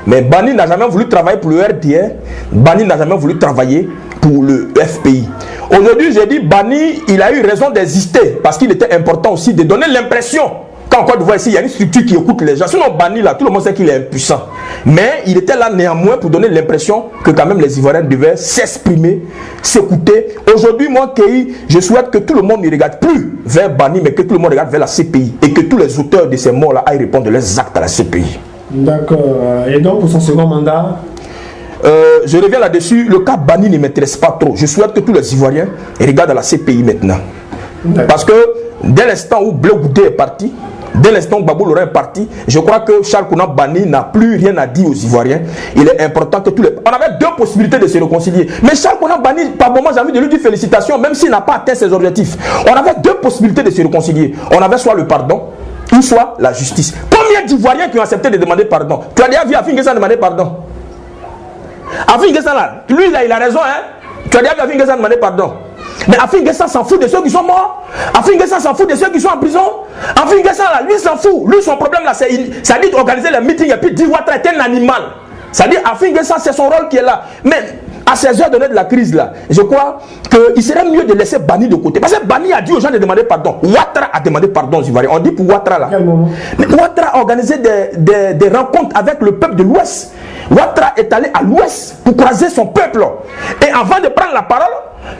[SPEAKER 2] Mais Bani n'a jamais voulu travailler pour le RDR. Bani n'a jamais voulu travailler pour le FPI. Aujourd'hui, j'ai dit Bani, il a eu raison d'exister parce qu'il était important aussi de donner l'impression qu'en Côte d'Ivoire, ici, il y a une structure qui écoute les gens. Sinon, Bani, là, tout le monde sait qu'il est impuissant. Mais il était là néanmoins pour donner l'impression que quand même les Ivoiriens devaient s'exprimer, s'écouter. Aujourd'hui, moi, Kei, je souhaite que tout le monde ne regarde plus vers Bani, mais que tout le monde regarde vers la CPI et que tous les auteurs de ces morts-là aillent répondre de leurs actes à la CPI. D'accord.
[SPEAKER 1] Et donc, pour son second mandat,
[SPEAKER 2] je reviens là-dessus. Le cas Bani ne m'intéresse pas trop. Je souhaite que tous les Ivoiriens regardent à la CPI maintenant. Parce que dès l'instant où Bleu Goudé est parti, dès l'instant où Gbagbo Laurent est parti, je crois que Charles Konan Bani n'a plus rien à dire aux Ivoiriens. Il est important que tous les... On avait deux possibilités de se réconcilier. Mais Charles Konan Bani, par moment, j'ai envie de lui dire félicitations, même s'il n'a pas atteint ses objectifs. On avait deux possibilités de se réconcilier. On avait soit le pardon, ou soit la justice. Combien d'Ivoiriens qui ont accepté de demander pardon? Tu as déjà vu Afin Guessan demander pardon? Afin Guessan là, lui là, il a raison, hein? Tu as déjà vu Afin Guessan demander pardon? Mais Afin Guessan s'en fout de ceux qui sont morts. Afin Guessan s'en fout de ceux qui sont en prison. Afin Guessan là, lui s'en fout. Lui, son problème là, c'est ça dit d'organiser les meetings et puis dire Ouattara est un animal. Ça dit Afin Guessan, c'est son rôle qui est là. Mais à ces heures données de la crise là, je crois qu'il serait mieux de laisser Bani de côté. Parce que Bani a dit aux gens de demander pardon. Ouattara a demandé pardon aux Ivoiriens. On dit pour Ouattara là. Mais Ouattara a organisé des rencontres avec le peuple de l'Ouest. Ouattara est allé à l'Ouest pour croiser son peuple. Et avant de prendre la parole,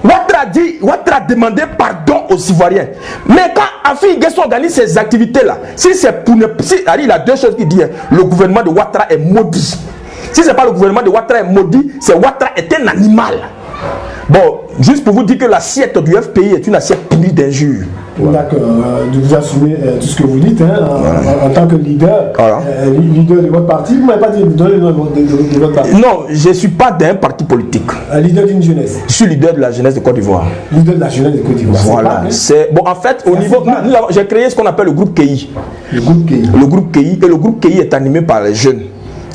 [SPEAKER 2] Ouattara a demandé pardon aux Ivoiriens. Mais quand Afin Guessan organise ces activités là, si c'est pour ne... il a deux choses qu'il dit. Le gouvernement de Ouattara est maudit. Si ce n'est pas le gouvernement de Ouattara est maudit, c'est Ouattara est un animal. Bon, juste pour vous dire que l'assiette du FPI est une assiette pourrie d'injures.
[SPEAKER 1] D'accord, vous assumez tout ce que vous dites hein, en tant que leader, leader de votre parti. Vous ne m'avez pas dit donner le nom de votre parti.
[SPEAKER 2] Non, je ne suis pas d'un parti politique.
[SPEAKER 1] Leader d'une jeunesse.
[SPEAKER 2] Je suis leader de la jeunesse de Côte d'Ivoire.
[SPEAKER 1] Leader de la jeunesse de Côte d'Ivoire.
[SPEAKER 2] Voilà. Bon, en fait, au niveau, j'ai créé ce qu'on appelle le groupe KI.
[SPEAKER 1] Le groupe KI.
[SPEAKER 2] Le groupe KI, et le groupe KI est animé par les jeunes.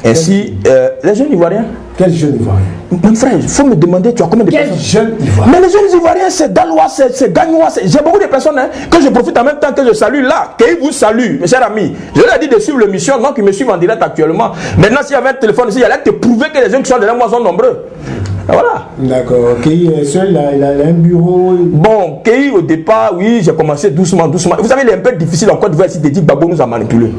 [SPEAKER 2] Ainsi, les jeunes Ivoiriens.
[SPEAKER 1] Quels jeunes Ivoiriens?
[SPEAKER 2] Mon frère, il faut me demander, tu as combien de personnes?
[SPEAKER 1] Quels jeunes Ivoiriens?
[SPEAKER 2] Mais les jeunes Ivoiriens, c'est Dalois, c'est Gagnois. J'ai beaucoup de personnes hein, que je profite en même temps que je salue là. Qu'ils vous salue, mes chers amis. Je leur ai dit de suivre l'émission, donc ils me suivent en direct actuellement. Maintenant, s'il y avait un téléphone ici, il allait te prouver que les jeunes qui sont derrière moi sont nombreux. Voilà. D'accord.
[SPEAKER 1] KI est seul, il a un bureau.
[SPEAKER 2] Bon, KI au départ, oui, j'ai commencé doucement. Vous savez, il est un peu difficile en Côte d'Ivoire ici de dire que Gbagbo nous a manipulés.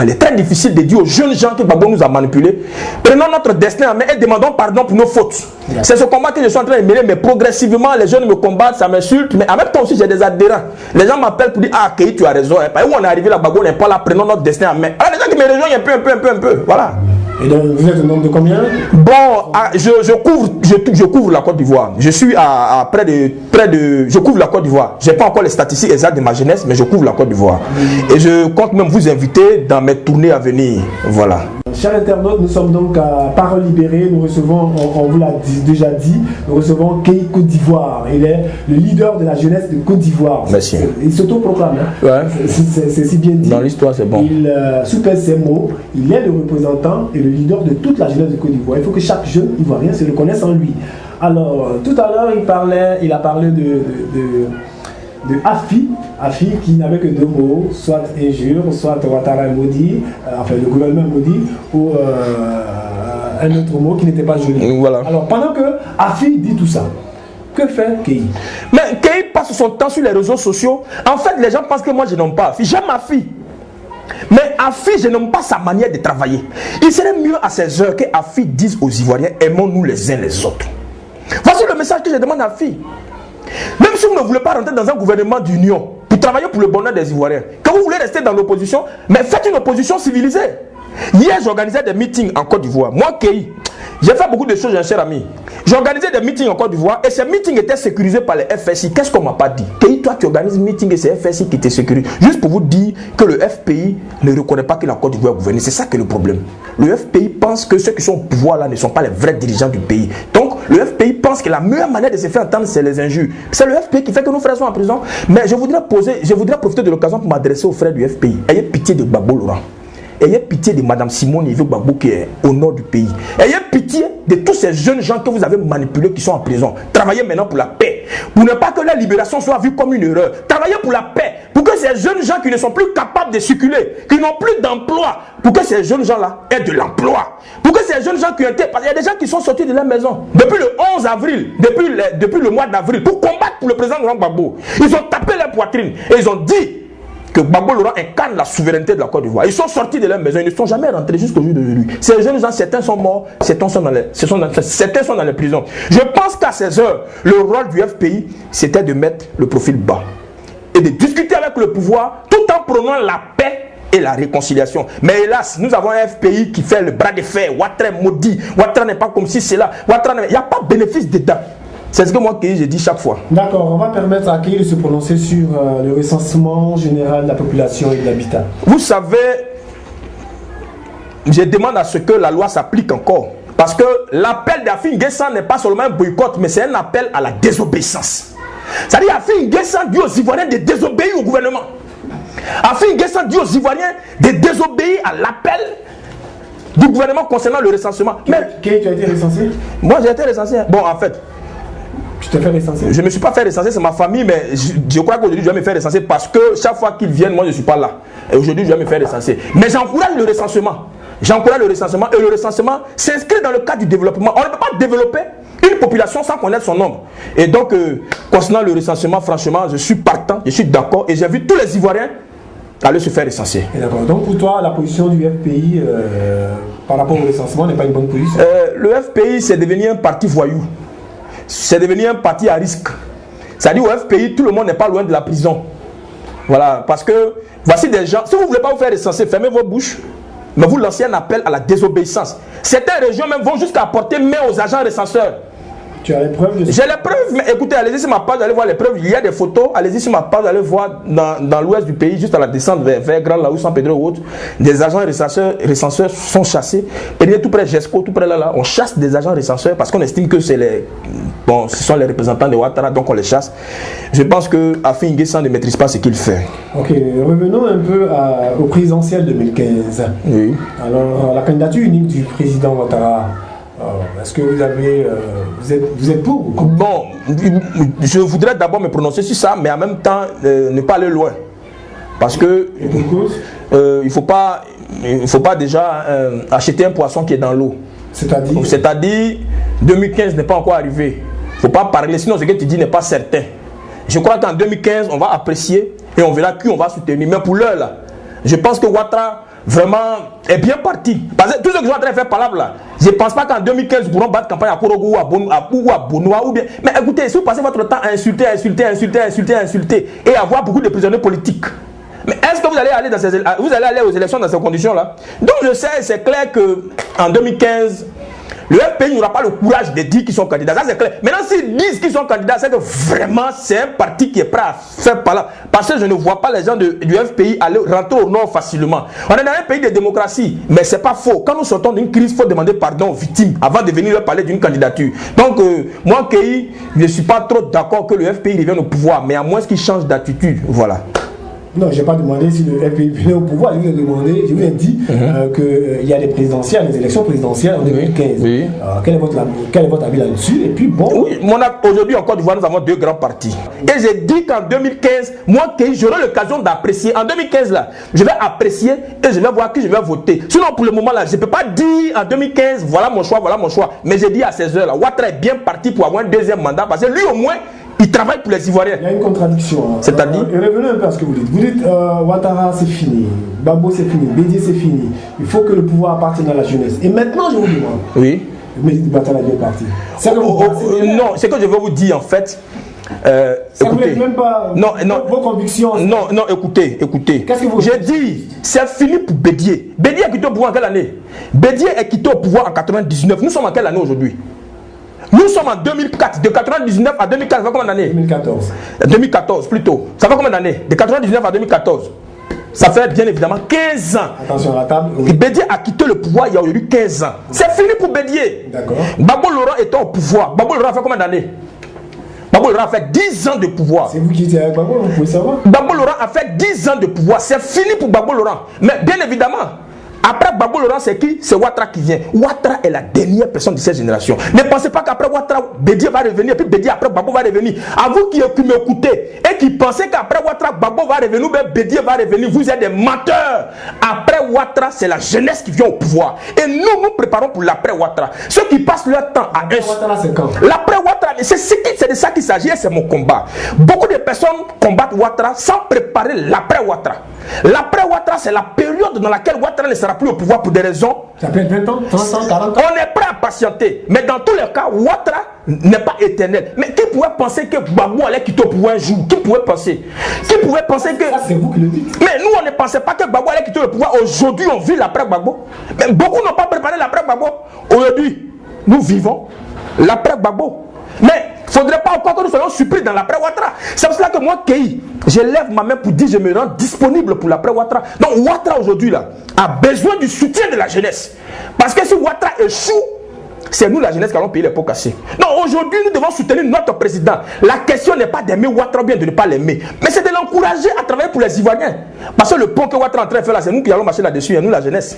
[SPEAKER 2] Il est très difficile de dire aux jeunes gens que Gbagbo nous a manipulés. Prenons notre destin en main et demandons pardon pour nos fautes. C'est ce combat que je suis en train de mener, mais progressivement les jeunes me combattent, ça m'insulte, mais en même temps aussi j'ai des adhérents. Les gens m'appellent pour dire ah Kei, tu as raison, hein. Où on est arrivé là, Gbagbo n'est pas là, prenons notre destin en main. Alors les gens qui me rejoignent un peu, voilà.
[SPEAKER 1] Et donc vous êtes au nombre de combien?
[SPEAKER 2] Bon, je couvre la Côte d'Ivoire. Je suis à près de je couvre la Côte d'Ivoire. J'ai pas encore les statistiques exactes de ma jeunesse, mais je couvre la Côte d'Ivoire. Et je compte même vous inviter dans mes tournées à venir. Voilà.
[SPEAKER 1] Chers internautes, nous sommes donc à Parole Libérée. Nous recevons, on vous l'a déjà dit, nous recevons Kei Côte d'Ivoire. Il est le leader de la jeunesse de Côte d'Ivoire.
[SPEAKER 2] Merci.
[SPEAKER 1] Il s'autoproclame. Hein.
[SPEAKER 2] Ouais.
[SPEAKER 1] C'est si bien dit.
[SPEAKER 2] Dans l'histoire, c'est bon.
[SPEAKER 1] Il soupèse ses mots. Il est le représentant et le leader de toute la jeunesse de Côte d'Ivoire. Il faut que chaque jeune Ivoirien se reconnaisse en lui. Alors, tout à l'heure, il a parlé de Afi qui n'avait que deux mots, soit injure, soit Ouattara maudit, enfin le gouvernement maudit, ou un autre mot qui n'était pas joli.
[SPEAKER 2] Voilà.
[SPEAKER 1] Alors pendant que Afi dit tout ça, que fait Kei?
[SPEAKER 2] Mais Kei passe son temps sur les réseaux sociaux. En fait, les gens pensent que moi je n'aime pas Afi. J'aime Afi. Mais Afi, je n'aime pas sa manière de travailler. Il serait mieux à ces heures que Afi dise aux Ivoiriens, aimons-nous les uns les autres. Voici le message que je demande à Afi. Même si vous ne voulez pas rentrer dans un gouvernement d'union pour travailler pour le bonheur des Ivoiriens, quand vous voulez rester dans l'opposition, mais faites une opposition civilisée. Hier, j'organisais des meetings en Côte d'Ivoire. Moi, Kei, J'ai fait beaucoup de choses, cher ami. J'ai organisé des meetings en Côte d'Ivoire et ces meetings étaient sécurisés par les FSI. Qu'est-ce qu'on m'a pas dit? Toi, tu organises meeting et c'est FSI qui te sécurise. Juste pour vous dire que le FPI ne reconnaît pas que la Côte d'Ivoire est gouvernée. C'est ça qui est le problème. Le FPI pense que ceux qui sont au pouvoir là ne sont pas les vrais dirigeants du pays. Donc, le FPI pense que la meilleure manière de se faire entendre, c'est les injures. C'est le FPI qui fait que nos frères sont en prison. Mais je voudrais profiter de l'occasion pour m'adresser aux frères du FPI. Ayez pitié de Gbagbo Laurent. Ayez pitié de Mme Simone Yves Gbagbo qui est au nord du pays. Ayez pitié de tous ces jeunes gens que vous avez manipulés qui sont en prison. Travaillez maintenant pour la paix. Pour ne pas que la libération soit vue comme une erreur. Travaillez pour la paix. Pour que ces jeunes gens qui ne sont plus capables de circuler, qui n'ont plus d'emploi, pour que ces jeunes gens-là aient de l'emploi. Pour que ces jeunes gens qui ont été... Parce qu'il y a des gens qui sont sortis de leur maison depuis le 11 avril, depuis le mois d'avril, pour combattre pour le président Laurent Gbagbo. Ils ont tapé leur poitrine et ils ont dit que Gbagbo Laurent incarne la souveraineté de la Côte d'Ivoire. Ils sont sortis de leur maison, ils ne sont jamais rentrés jusqu'au jour d'aujourd'hui. Ces jeunes gens, certains sont morts, certains sont dans les prisons. Je pense qu'à ces heures, le rôle du FPI, c'était de mettre le profil bas et de discuter avec le pouvoir tout en prônant la paix et la réconciliation. Mais hélas, nous avons un FPI qui fait le bras de fer. Ouattara maudit, Ouattara n'est pas comme si c'est là. Il n'y a pas de bénéfice d'État. C'est ce que moi je dis chaque fois.
[SPEAKER 1] D'accord, on va permettre à Kéhi de se prononcer sur le recensement général de la population et de l'habitat.
[SPEAKER 2] Vous savez, je demande à ce que la loi s'applique encore. Parce que l'appel d'Afin Guessan n'est pas seulement un boycott, mais c'est un appel à la désobéissance. C'est-à-dire Afin Guessan dit aux Ivoiriens de désobéir au gouvernement. Afin Guessan dit aux Ivoiriens de désobéir à l'appel du gouvernement concernant le recensement.
[SPEAKER 1] Mais Kéhi, tu as été recensé?
[SPEAKER 2] Moi j'ai été recensé. Bon, en fait,
[SPEAKER 1] tu t'es fait recenser?
[SPEAKER 2] Je ne me suis pas fait recenser, c'est ma famille, mais je crois qu'aujourd'hui je vais me faire recenser parce que chaque fois qu'ils viennent, moi je ne suis pas là. Et aujourd'hui je vais me faire recenser. Mais j'encourage le recensement. J'encourage le recensement et le recensement s'inscrit dans le cadre du développement. On ne peut pas développer une population sans connaître son nombre. Et donc, concernant le recensement, franchement, je suis partant, je suis d'accord et j'invite tous les Ivoiriens à aller se faire recenser.
[SPEAKER 1] D'accord. Donc pour toi, la position du FPI par rapport au recensement n'est pas une bonne position?
[SPEAKER 2] Le FPI, c'est devenu un parti voyou. C'est devenu un parti à risque. C'est-à-dire au FPI, tout le monde n'est pas loin de la prison. Voilà, parce que voici des gens, si vous ne voulez pas vous faire recenser, fermez vos bouches, mais vous lancez un appel à la désobéissance. Certaines régions même vont jusqu'à porter main aux agents recenseurs.
[SPEAKER 1] Tu as les preuves de ça?
[SPEAKER 2] J'ai les preuves, mais écoutez, allez-y sur ma page, allez voir les preuves. Il y a des photos, allez-y sur ma page, allez voir dans l'ouest du pays, juste à la descente vers Grand Laou, San Pedro ou autre, des agents recenseurs sont chassés. Et tout près de Gesco, tout près là, on chasse des agents recenseurs parce qu'on estime que c'est les... Bon, ce sont les représentants de Ouattara, donc on les chasse. Je pense que Afin Guessan ne maîtrise pas ce qu'il fait.
[SPEAKER 1] Ok, revenons un peu au présidentiel 2015.
[SPEAKER 2] Oui.
[SPEAKER 1] Alors, la candidature unique du président Ouattara, est-ce que vous êtes pour?
[SPEAKER 2] Bon, je voudrais d'abord me prononcer sur ça, mais en même temps ne pas aller loin. Parce que il faut pas déjà acheter un poisson qui est dans l'eau. C'est-à-dire 2015 n'est pas encore arrivé. Il ne faut pas parler, sinon ce que tu dis n'est pas certain. Je crois qu'en 2015, on va apprécier et on verra qui on va soutenir. Mais pour l'heure, là, je pense que Ouattara vraiment est bien parti. Parce que tous ceux qui sont en train de faire palabre là, je ne pense pas qu'en 2015 ils pourront battre campagne à Korogo ou à Bonoa ou bien. Mais écoutez, si vous passez votre temps à insulter et avoir beaucoup de prisonniers politiques, mais est-ce que vous allez aller aux élections dans ces conditions-là? Donc je sais, c'est clair qu'en 2015, le FPI n'aura pas le courage de dire qu'ils sont candidats. Ça c'est clair. Maintenant, s'ils disent qu'ils sont candidats, c'est que vraiment c'est un parti qui est prêt à faire palabre. Parce que je ne vois pas les gens du FPI aller rentrer au nord facilement. On est dans un pays de démocratie, mais c'est pas faux. Quand nous sortons d'une crise, il faut demander pardon aux victimes avant de venir leur parler d'une candidature. Donc, moi, Kéhi, je ne suis pas trop d'accord que le FPI revienne au pouvoir, mais à moins qu'il change d'attitude. Voilà.
[SPEAKER 1] Non, je n'ai pas demandé si le FPI venait au pouvoir. Je vous ai dit qu'il y a des présidentielles, des élections présidentielles en 2015. Oui. Quel est votre avis là-dessus? Et puis bon.
[SPEAKER 2] Oui, aujourd'hui en Côte d'Ivoire, nous avons deux grands partis. Et j'ai dit qu'en 2015, moi, j'aurai l'occasion d'apprécier. En 2015, là, je vais apprécier et je vais voir qui je vais voter. Sinon, pour le moment, là, je ne peux pas dire en 2015, voilà mon choix, voilà mon choix. Mais j'ai dit à ces heures-là, Ouattara est bien parti pour avoir un deuxième mandat parce que lui, au moins, il travaille pour les Ivoiriens.
[SPEAKER 1] Il y a une contradiction. Hein.
[SPEAKER 2] C'est-à-dire
[SPEAKER 1] revenez un peu à ce que vous dites. Vous dites Ouattara c'est fini, Gbagbo c'est fini, Bédié c'est fini. Il faut que le pouvoir appartienne à la jeunesse. Et maintenant je vous demande.
[SPEAKER 2] Oui.
[SPEAKER 1] Mais Ouattara est bien parti.
[SPEAKER 2] Non, ce que je veux vous dire en fait,
[SPEAKER 1] Écoutez, même pas vos convictions.
[SPEAKER 2] Non, écoutez.
[SPEAKER 1] Qu'est-ce que vous...
[SPEAKER 2] J'ai dit, c'est fini pour Bédié. Bédié est quitté au pouvoir en quelle année? Bédié est quitté au pouvoir en 99. Nous sommes en quelle année aujourd'hui? Nous sommes en 2004. De 99 à 2004, ça fait combien d'années?
[SPEAKER 1] 2014.
[SPEAKER 2] 2014 plutôt. Ça fait combien d'années? De 99 à 2014. Ça fait bien évidemment 15 ans.
[SPEAKER 1] Attention à la table. Oui.
[SPEAKER 2] Et Bédié a quitté le pouvoir il y a eu 15 ans. C'est fini pour Bédié.
[SPEAKER 1] D'accord.
[SPEAKER 2] Gbagbo Laurent étant au pouvoir. Gbagbo Laurent a fait combien d'années? Gbagbo Laurent a fait 10 ans de pouvoir.
[SPEAKER 1] C'est vous qui étiez avec Gbagbo, vous pouvez savoir.
[SPEAKER 2] Gbagbo Laurent a fait 10 ans de pouvoir. C'est fini pour Gbagbo Laurent. Mais bien évidemment, après Gbagbo Laurent, c'est qui? C'est Ouattara qui vient. Ouattara est la dernière personne de cette génération. Ne pensez pas qu'après Ouattara, Bédié va revenir, et puis Bédié après Gbagbo va revenir. À vous qui m'écoutez et qui pensez qu'après Ouattara, Gbagbo va revenir, ou Bédié va revenir, vous êtes des menteurs. Après Ouattara, c'est la jeunesse qui vient au pouvoir. Et nous préparons pour l'après Ouattara. Ceux qui passent leur temps à
[SPEAKER 1] Ouattara, c'est quand?
[SPEAKER 2] L'après Ouattara, c'est de ça qu'il s'agit et c'est mon combat. Beaucoup de personnes combattent Ouattara sans préparer l'après Ouattara. L'après Ouattara, c'est la période dans laquelle Ouattara ne sera plus au pouvoir pour des raisons.
[SPEAKER 1] Ça peut être 20 ans, 30 ans, 40 ans.
[SPEAKER 2] On est prêt à patienter. Mais dans tous les cas, Ouattara n'est pas éternel. Mais qui pouvait penser que Gbagbo allait quitter au pouvoir un jour? Qui pouvait penser? Qui pouvait penser que...
[SPEAKER 1] Ça, c'est vous qui le dites.
[SPEAKER 2] Mais nous, on ne pensait pas que Gbagbo allait quitter le pouvoir. Aujourd'hui, on vit l'après Gbagbo. Mais beaucoup n'ont pas préparé l'après Gbagbo. Aujourd'hui, nous vivons l'après Gbagbo. Mais il ne faudrait pas encore que nous soyons surpris dans l'après Ouattara. C'est pour cela que moi, Keï, je lève ma main pour dire je me rends disponible pour l'après Ouattara. Donc Ouattara aujourd'hui là a besoin du soutien de la jeunesse. Parce que si Ouattara échoue, c'est nous la jeunesse qui allons payer les pots cassés. Non, aujourd'hui nous devons soutenir notre président. La question n'est pas d'aimer Ouattara ou bien de ne pas l'aimer, mais c'est de l'encourager à travailler pour les Ivoiriens. Parce que le pont que Ouattara est en train de faire là, c'est nous qui allons marcher là-dessus, et nous la jeunesse.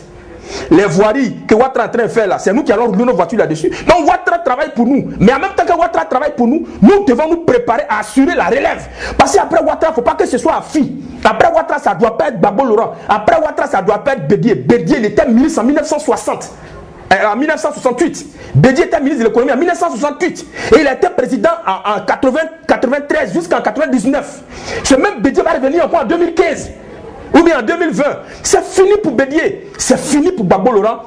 [SPEAKER 2] Les voiries que Ouattara est en train de faire là, c'est nous qui allons rouler nos voitures là-dessus. Donc Ouattara travaille pour nous. Mais en même temps que Ouattara travaille pour nous, nous devons nous préparer à assurer la relève. Parce qu'après Ouattara, il ne faut pas que ce soit Afi. Après Ouattara, ça ne doit pas être Gbagbo Laurent. Après Ouattara, ça ne doit pas être Bédié. Bédié, il était ministre en 1960. En 1968. Bédié était ministre de l'économie en 1968. Et il a été président en 93 jusqu'en 99. Ce même Bédié va revenir encore en 2015. Ou bien en 2020, c'est fini pour Bédié, c'est fini pour Gbagbo Laurent.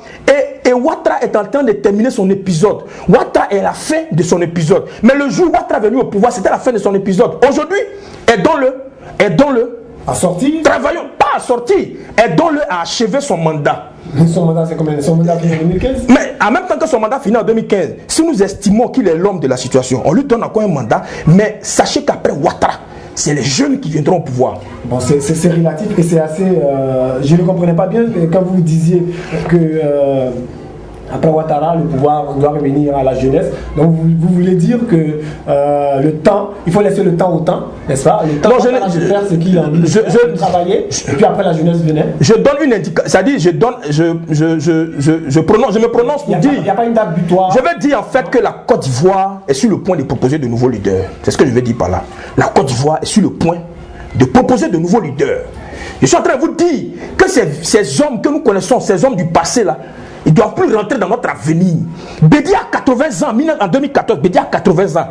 [SPEAKER 2] Et Ouattara est en train de terminer son épisode. Ouattara est la fin de son épisode. Mais le jour où Ouattara est venu au pouvoir, c'était la fin de son épisode. Aujourd'hui, aidons-le.
[SPEAKER 1] À sortir?
[SPEAKER 2] Travaillons, pas à sortir. Aidons-le à achever son mandat.
[SPEAKER 1] Son mandat, c'est combien? Son mandat finit en 2015?
[SPEAKER 2] Mais en même temps que son mandat finit en 2015, si nous estimons qu'il est l'homme de la situation, on lui donne encore un mandat. Mais sachez qu'après Ouattara, c'est les jeunes qui viendront au pouvoir.
[SPEAKER 1] Bon, c'est relatif et c'est assez... je ne comprenais pas bien quand vous disiez que après Ouattara, le pouvoir doit revenir à la jeunesse. Donc vous voulez dire que le temps, il faut laisser le temps au temps, n'est-ce pas? Le temps de faire ce qu'il a envie de travailler, et puis après la jeunesse venait.
[SPEAKER 2] Je donne une indication, c'est-à-dire je me prononce pour dire...
[SPEAKER 1] Il n'y a pas une date butoir.
[SPEAKER 2] Je veux dire en fait que la Côte d'Ivoire est sur le point de proposer de nouveaux leaders. C'est ce que je veux dire par là. La Côte d'Ivoire est sur le point de proposer de nouveaux leaders. Je suis en train de vous dire que ces hommes que nous connaissons, ces hommes du passé là, ils ne doivent plus rentrer dans notre avenir. Bédié a 80 ans, en 2014, Bédié a 80 ans.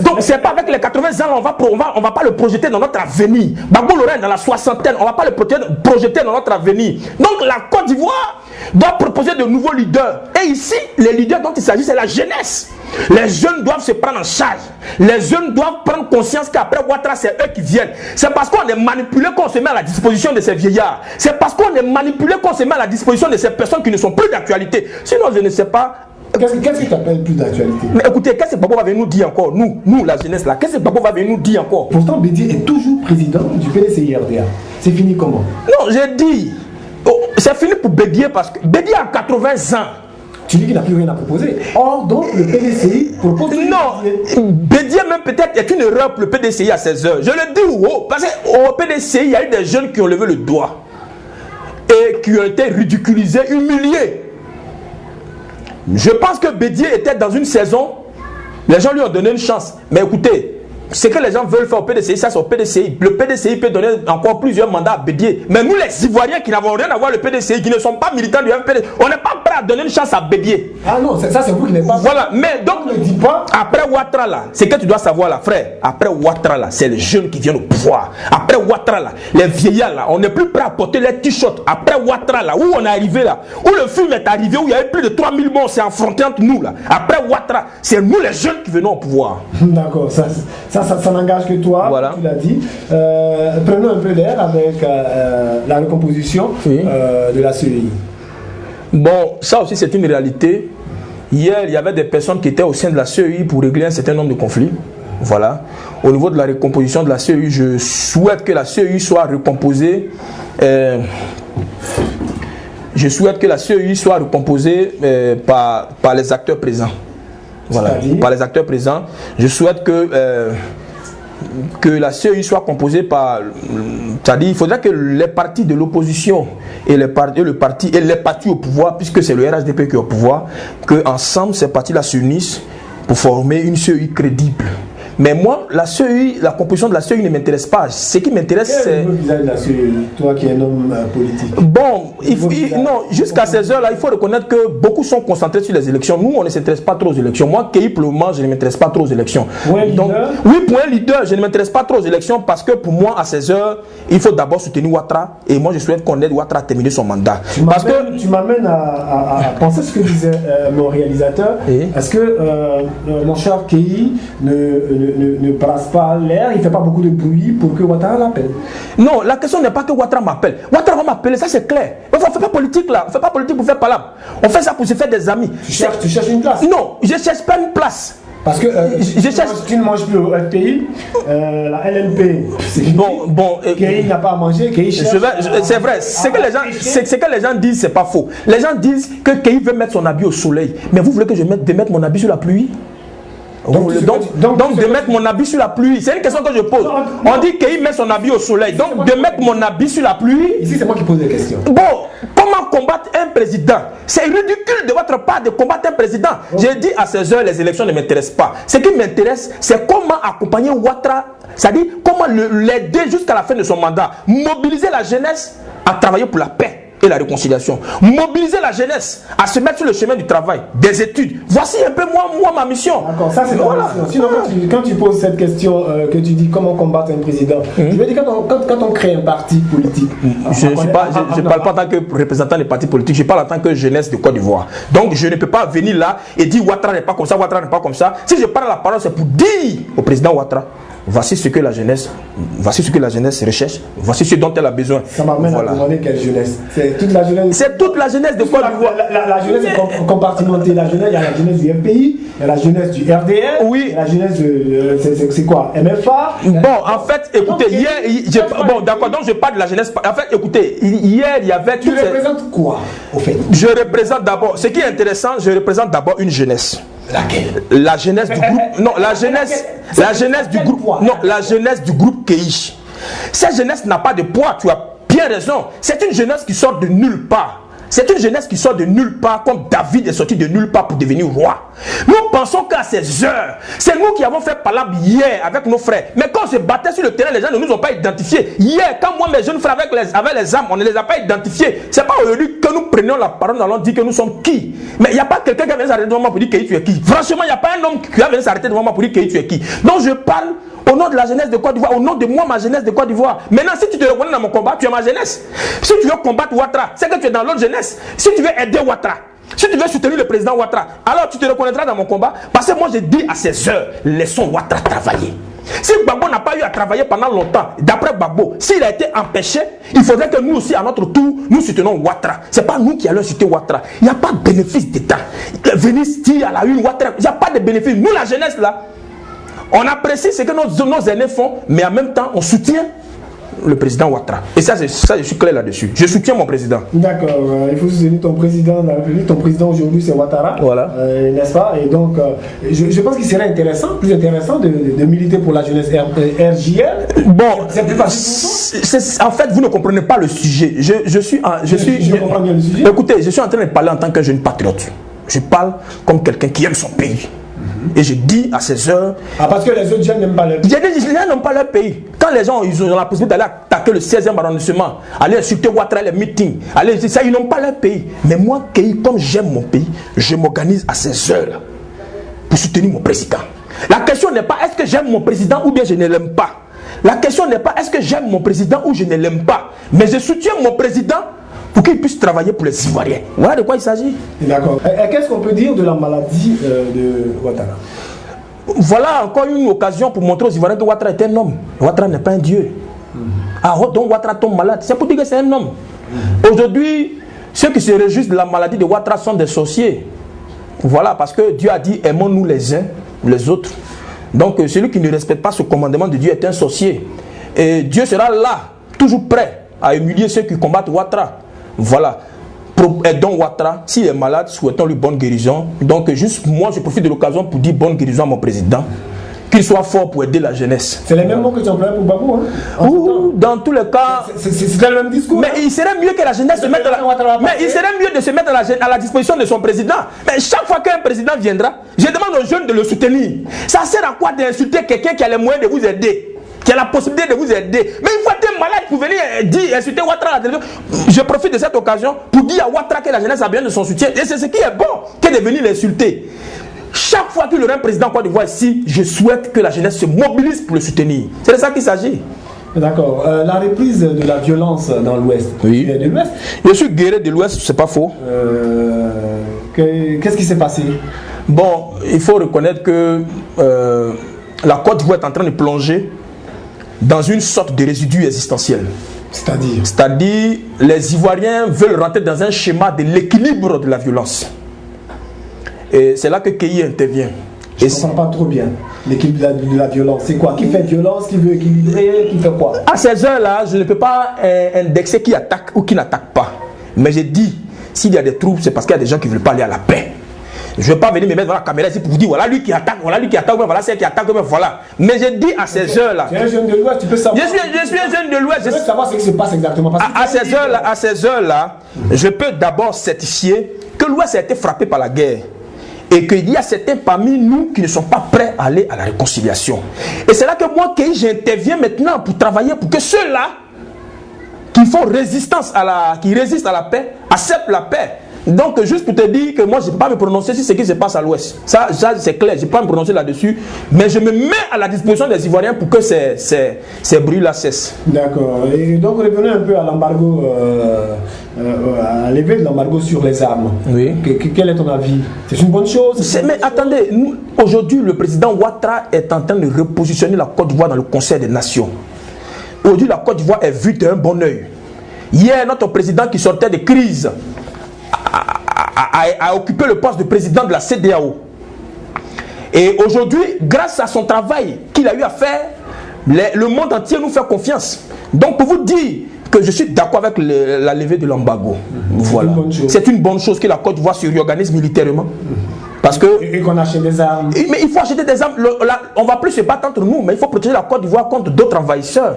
[SPEAKER 2] Donc c'est pas avec les 80 ans, on va pas le projeter dans notre avenir. Gbagbo Laurent dans la soixantaine, on va pas le projeter dans notre avenir. Donc la Côte d'Ivoire doit proposer de nouveaux leaders. Et ici, les leaders dont il s'agit, c'est la jeunesse. Les jeunes doivent se prendre en charge. Les jeunes doivent prendre conscience qu'après Ouattara, c'est eux qui viennent. C'est parce qu'on est manipulé qu'on se met à la disposition de ces vieillards. C'est parce qu'on est manipulé qu'on se met à la disposition de ces personnes qui ne sont plus d'actualité. Sinon, je ne sais pas.
[SPEAKER 1] Qu'est-ce que tu appelles plus d'actualité?
[SPEAKER 2] Mais écoutez, qu'est-ce que Gbagbo va venir nous dire encore? Nous, la jeunesse là, qu'est-ce que Gbagbo va venir nous dire encore?
[SPEAKER 1] Pourtant, Bédié est toujours président du PDCI-RDA. C'est fini comment?
[SPEAKER 2] Non, j'ai dit, c'est fini pour Bédié parce que Bédié a 80 ans.
[SPEAKER 1] Tu dis qu'il n'a plus rien à proposer. Or, donc, le PDCI propose...
[SPEAKER 2] Non, Bédié même peut-être est une erreur pour le PDCI à 16 heures. Je le dis parce qu'au PDCI, il y a eu des jeunes qui ont levé le doigt et qui ont été ridiculisés, humiliés. Je pense que Bédié était dans une saison, les gens lui ont donné une chance. Mais écoutez, ce que les gens veulent faire au PDCI, ça c'est au PDCI. Le PDCI peut donner encore plusieurs mandats à Bédié. Mais nous les Ivoiriens qui n'avons rien à voir avec le PDCI, qui ne sont pas militants du MPD, on n'est pas prêt à donner une chance à Bédié.
[SPEAKER 1] Ah non, ça c'est vous qui n'êtes pas...
[SPEAKER 2] Voilà, mais donc,
[SPEAKER 1] ne dis pas...
[SPEAKER 2] après Ouattara là, c'est que tu dois savoir là, frère, après Ouattara là, c'est les jeunes qui viennent au pouvoir. Après Ouattara là, les vieillards là, on n'est plus prêt à porter les t-shirts. Après Ouattara là, où on est arrivé là, où le film est arrivé, où il y avait plus de 3000 morts, c'est affronté entre nous là. Après Ouattara, c'est nous les jeunes qui venons au pouvoir.
[SPEAKER 1] D'accord, ça ça n'engage que toi,
[SPEAKER 2] voilà.
[SPEAKER 1] Tu l'as dit. Prenons un peu d'air avec la recomposition de la CEI.
[SPEAKER 2] Bon, ça aussi c'est une réalité. Hier, il y avait des personnes qui étaient au sein de la CEI pour régler un certain nombre de conflits. Voilà. Au niveau de la recomposition de la CEI, je souhaite que la CEI soit recomposée. Je souhaite que la CEI soit recomposée par les acteurs présents. Voilà. Par les acteurs présents. Je souhaite que la CEI soit composée par... C'est-à-dire il faudrait que les partis de l'opposition et les partis au pouvoir, puisque c'est le RHDP qui est au pouvoir, qu'ensemble ces partis-là s'unissent pour former une CEI crédible. Mais moi, la composition de la CEI ne m'intéresse pas. Ce qui m'intéresse, c'est...
[SPEAKER 1] Quel est le visage de la CEI, toi qui es un homme politique?
[SPEAKER 2] Bon, non, jusqu'à ces heures-là, il faut reconnaître que beaucoup sont concentrés sur les élections. Nous, on ne s'intéresse pas trop aux élections. Moi, Keï, pour le moment, je ne m'intéresse pas trop aux élections. Donc, oui, pour un leader, je ne m'intéresse pas trop aux élections parce que pour moi, à ces heures, il faut d'abord soutenir Ouattara. Et moi, je souhaite qu'on aide Ouattara à terminer son mandat.
[SPEAKER 1] Tu m'amènes à penser ce que disait mon réalisateur. Est-ce que mon cher Keï ne brasse pas l'air, il ne fait pas beaucoup de bruit pour que Ouattara l'appelle?
[SPEAKER 2] Non, la question n'est pas que Ouattara m'appelle. Ouattara va m'appeler, ça c'est clair. On ne fait pas politique là, on ne fait pas politique pour faire palabre. On fait ça pour se faire des amis.
[SPEAKER 1] Tu cherches une place?
[SPEAKER 2] Non, je ne cherche pas une place.
[SPEAKER 1] Parce que tu ne manges plus au FPI, la LNP, Keï n'a pas à manger, Keï cherche.
[SPEAKER 2] C'est vrai, ce que les gens disent, c'est pas faux. Les gens disent que Keï veut mettre son habit au soleil. Mais vous voulez que je mette mon habit sur la pluie? Donc de mettre mon habit sur la pluie, c'est une question que je pose. On dit qu'il met son habit au soleil, donc de mettre mon habit sur la pluie.
[SPEAKER 1] Ici c'est moi qui pose des questions.
[SPEAKER 2] Bon, comment combattre un président? C'est ridicule de votre part de combattre un président. J'ai dit à ces heures, les élections ne m'intéressent pas. Ce qui m'intéresse, c'est comment accompagner Ouattara, c'est-à-dire comment l'aider jusqu'à la fin de son mandat. Mobiliser la jeunesse à travailler pour la paix et la réconciliation. Mobiliser la jeunesse à se mettre sur le chemin du travail, des études. Voici un peu moi ma mission.
[SPEAKER 1] D'accord, ça c'est voilà. Sinon quand tu poses cette question, que tu dis comment combattre un président, je veux dire quand on crée un parti politique.
[SPEAKER 2] Je ne parle pas en tant que représentant des partis politiques, je parle en tant que jeunesse de Côte d'Ivoire. Donc je ne peux pas venir là et dire Ouattara n'est pas comme ça, Ouattara n'est pas comme ça. Si je parle la parole, c'est pour dire au président Ouattara, voici ce que la jeunesse recherche, voici ce dont elle a besoin.
[SPEAKER 1] Ça m'amène à demander quelle jeunesse. C'est toute la jeunesse.
[SPEAKER 2] C'est toute la jeunesse de Côte d'Ivoire.
[SPEAKER 1] La jeunesse est compartimentée. La jeunesse, il y a la jeunesse du FPI, il y a la jeunesse du RDR,
[SPEAKER 2] oui.
[SPEAKER 1] La jeunesse de c'est quoi, MFA.
[SPEAKER 2] Bon, en fait, écoutez, hier, bon, d'accord, donc je parle de la jeunesse. En fait, écoutez, hier il y avait.
[SPEAKER 1] Tu représentes quoi, au fait?
[SPEAKER 2] Je représente d'abord. Ce qui est intéressant, je représente d'abord une jeunesse.
[SPEAKER 1] Laquelle?
[SPEAKER 2] La jeunesse du groupe. Non, la jeunesse du groupe. Non, la jeunesse du groupe Keï. Cette jeunesse n'a pas de poids, tu as bien raison. C'est une jeunesse qui sort de nulle part. C'est une jeunesse qui sort de nulle part, comme David est sorti de nulle part pour devenir roi. Nous pensons qu'à ces heures, c'est nous qui avons fait palabre hier avec nos frères. Mais quand on se battait sur le terrain, les gens ne nous ont pas identifiés. Hier, quand moi, mes jeunes frères avec les armes, on ne les a pas identifiés. C'est pas aujourd'hui que nous prenions la parole, nous allons dire que nous sommes qui. Mais il n'y a pas quelqu'un qui vient s'arrêter devant moi pour dire que tu es qui. Franchement, il n'y a pas un homme qui vient s'arrêter devant moi pour dire que tu es qui. Donc je parle au nom de la jeunesse de Côte d'Ivoire, au nom de moi, ma jeunesse de Côte d'Ivoire. Maintenant, si tu te reconnais dans mon combat, tu es ma jeunesse. Si tu veux combattre Ouattara, c'est que tu es dans l'autre jeunesse. Si tu veux aider Ouattara, si tu veux soutenir le président Ouattara, alors tu te reconnaîtras dans mon combat. Parce que moi, je dis à ces heures, laissons Ouattara travailler. Si Gbagbo n'a pas eu à travailler pendant longtemps, d'après Gbagbo, s'il a été empêché, il faudrait que nous aussi, à notre tour, nous soutenons Ouattara. Ce n'est pas nous qui allons soutenir Ouattara. Il n'y a pas de bénéfice d'État. Venir dire à la une Ouattara, il n'y a pas de bénéfice. Nous, la jeunesse, là, on apprécie ce que nos aînés font, mais en même temps, on soutient le président Ouattara. Et ça, je suis clair là-dessus. Je soutiens mon président.
[SPEAKER 1] D'accord. Il faut soutenir ton président de la République. Ton président aujourd'hui, c'est Ouattara. Voilà. N'est-ce pas? Et donc, je pense qu'il serait intéressant, plus intéressant de militer pour la jeunesse RJL.
[SPEAKER 2] Bon, c'est plus facile. En fait, vous ne comprenez pas le sujet. Je comprends bien le sujet. Écoutez, je suis en train de parler en tant que jeune patriote. Je parle comme quelqu'un qui aime son pays. Et je dis à ces heures...
[SPEAKER 1] Ah, parce que les autres jeunes n'aiment pas leur pays.
[SPEAKER 2] Les gens n'aiment pas leur pays. Quand les gens ils ont la possibilité d'aller attaquer le 16e arrondissement, aller insulter Ouattara, les meetings, ils n'ont pas leur pays. Mais moi, comme j'aime mon pays, je m'organise à ces heures pour soutenir mon président. La question n'est pas est-ce que j'aime mon président ou bien je ne l'aime pas. La question n'est pas est-ce que j'aime mon président ou je ne l'aime pas. Mais je soutiens mon président pour qu'il puisse travailler pour les Ivoiriens. Voilà de quoi il s'agit.
[SPEAKER 1] D'accord. Et qu'est-ce qu'on peut dire de la maladie de Ouattara?
[SPEAKER 2] voilà encore une occasion pour montrer aux Ivoiriens que Ouattara est un homme. Ouattara n'est pas un dieu. Ah, donc Ouattara tombe malade. C'est pour dire que c'est un homme. Aujourd'hui, ceux qui se réjouissent de la maladie de Ouattara sont des sorciers. Voilà, parce que Dieu a dit aimons-nous les uns les autres. Donc celui qui ne respecte pas ce commandement de Dieu est un sorcier. Et Dieu sera là, toujours prêt à humilier ceux qui combattent Ouattara. Voilà. Aidons Ouattara. S'il est malade, souhaitons-lui bonne guérison. Donc juste moi, je profite de l'occasion pour dire bonne guérison à mon président. Qu'il soit fort pour aider la jeunesse.
[SPEAKER 1] C'est les mêmes mots que tu emploies pour Babou, hein?
[SPEAKER 2] Ou, dans tous les cas...
[SPEAKER 1] C'est le même discours.
[SPEAKER 2] Mais il serait mieux que la jeunesse se mette mais il serait mieux de se mettre à la disposition de son président. Mais chaque fois qu'un président viendra, je demande aux jeunes de le soutenir. Ça sert à quoi d'insulter quelqu'un qui a les moyens de vous aider, qui a la possibilité de vous aider? Mais il faut être malade pour venir dire, insulter Ouattara à la télévision. Je profite de cette occasion pour dire à Ouattara que la jeunesse a besoin de son soutien. Et c'est ce qui est bon, que de venir l'insulter. Chaque fois qu'il y aura un président Côte d'Ivoire ici, je souhaite que la jeunesse se mobilise pour le soutenir. C'est de ça qu'il s'agit.
[SPEAKER 1] D'accord. La reprise de la violence dans l'Ouest.
[SPEAKER 2] Oui.
[SPEAKER 1] De l'Ouest.
[SPEAKER 2] Je suis guéri de l'Ouest, c'est pas faux.
[SPEAKER 1] Qu'est-ce qui s'est passé?
[SPEAKER 2] Bon, il faut reconnaître que la Côte d'Ivoire est en train de plonger dans une sorte de résidu existentiel. C'est-à-dire, les Ivoiriens veulent rentrer dans un schéma de l'équilibre de la violence. Et c'est là que Keï intervient.
[SPEAKER 1] Je ne comprends pas trop bien. L'équilibre de la violence, c'est quoi? Qui fait violence? Qui veut équilibrer? Qui fait quoi?
[SPEAKER 2] À ces heures-là, je ne peux pas indexer qui attaque ou qui n'attaque pas. Mais je dis, s'il y a des troubles, c'est parce qu'il y a des gens qui ne veulent pas aller à la paix. Je ne vais pas venir me mettre dans la caméra ici pour vous dire, voilà lui qui attaque, voilà celle qui attaque, voilà. Mais je dis à ces heures-là.
[SPEAKER 1] Tu es un jeune de l'Ouest, tu peux savoir.
[SPEAKER 2] Je suis un jeune de l'Ouest.
[SPEAKER 1] Je veux savoir ce qui se passe exactement.
[SPEAKER 2] À ces heures-là, je peux d'abord certifier que l'Ouest a été frappé par la guerre. Et qu'il y a certains parmi nous qui ne sont pas prêts à aller à la réconciliation. Et c'est là que moi, j'interviens maintenant pour travailler pour que ceux-là qui font résistance qui résistent à la paix, acceptent la paix. Donc, juste pour te dire que moi, je ne peux pas me prononcer sur ce qui se passe à l'Ouest. Ça c'est clair, je ne peux pas me prononcer là-dessus. Mais je me mets à la disposition des Ivoiriens pour que ces bruits-là cessent. D'accord.
[SPEAKER 1] Et donc, revenons un peu à l'embargo, à lever de l'embargo sur les armes.
[SPEAKER 2] Oui.
[SPEAKER 1] Quel est ton avis? C'est une bonne chose?
[SPEAKER 2] Mais attendez, aujourd'hui, le président Ouattara est en train de repositionner la Côte d'Ivoire dans le Conseil des Nations. Aujourd'hui, la Côte d'Ivoire est vue d'un bon oeil. Hier, notre président qui sortait de crise a occupé le poste de président de la CEDEAO. Et aujourd'hui, grâce à son travail qu'il a eu à faire, le monde entier nous fait confiance. Donc pour vous dire que je suis d'accord avec la levée de l'embargo. Voilà. C'est une bonne chose que la Côte d'Ivoire se réorganise militairement. Parce que,
[SPEAKER 1] et qu'on achète des armes.
[SPEAKER 2] Mais il faut acheter des armes. On ne va plus se battre entre nous, mais il faut protéger la Côte d'Ivoire contre d'autres envahisseurs.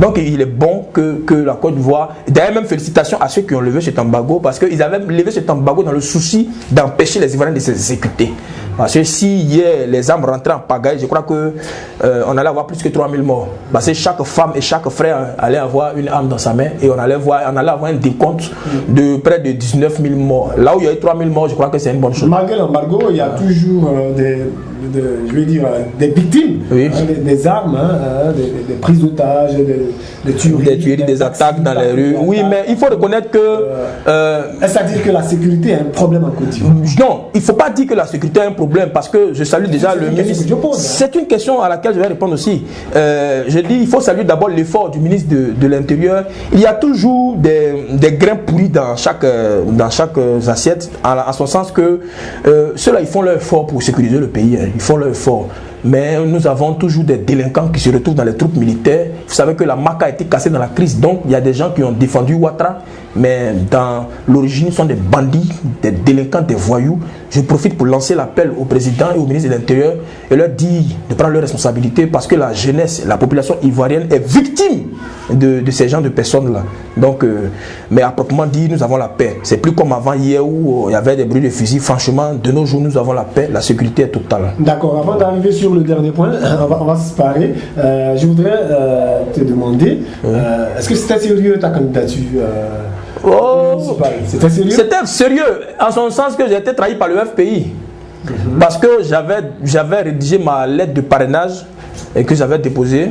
[SPEAKER 2] Donc il est bon que la Côte d'Ivoire... D'ailleurs, même félicitations à ceux qui ont levé cet embargo, parce qu'ils avaient levé cet embargo dans le souci d'empêcher les Ivoiriens de s'exécuter. Parce que si hier les armes rentraient en pagaille, je crois qu'on allait avoir plus que 3000 morts. Parce que chaque femme et chaque frère allait avoir une arme dans sa main et on allait avoir un décompte de près de 19 000 morts. Là où il y a eu 3000 morts, je crois que c'est une bonne chose.
[SPEAKER 1] Malgré l'embargo, il y a toujours des victimes,
[SPEAKER 2] oui.
[SPEAKER 1] Des armes, des prises d'otages, des tueries,
[SPEAKER 2] des attaques dans les rues. Oui, mais il faut reconnaître que...
[SPEAKER 1] Est-ce à dire que la sécurité est un problème en Côte d'Ivoire?
[SPEAKER 2] Non, il ne faut pas dire que la sécurité est un problème, parce que je salue déjà le ministre. C'est une question à laquelle je vais répondre aussi. Je dis, il faut saluer d'abord l'effort du ministre de l'Intérieur. Il y a toujours des grains pourris dans chaque assiette, en son sens que ceux-là, ils font leur effort pour sécuriser le pays. Ils font leur effort. Mais nous avons toujours des délinquants qui se retrouvent dans les troupes militaires. Vous savez que la MAC a été cassée dans la crise. Donc, il y a des gens qui ont défendu Ouattara. Mais dans l'origine, ils sont des bandits, des délinquants, des voyous. Je profite pour lancer l'appel au président et au ministre de l'Intérieur et leur dire de prendre leurs responsabilités parce que la jeunesse, la population ivoirienne est victime de ces gens de personnes-là. Donc, mais à proprement dit, nous avons la paix. C'est plus comme avant hier où il y avait des bruits de fusils. Franchement, de nos jours, nous avons la paix. La sécurité est totale.
[SPEAKER 1] D'accord. Avant d'arriver sur le dernier point, on va se séparer. Je voudrais te demander, est-ce que c'était sérieux ta candidature C'était sérieux?
[SPEAKER 2] C'était sérieux, en son sens que j'ai été trahi par le FPI. Parce que j'avais rédigé ma lettre de parrainage et que j'avais déposée.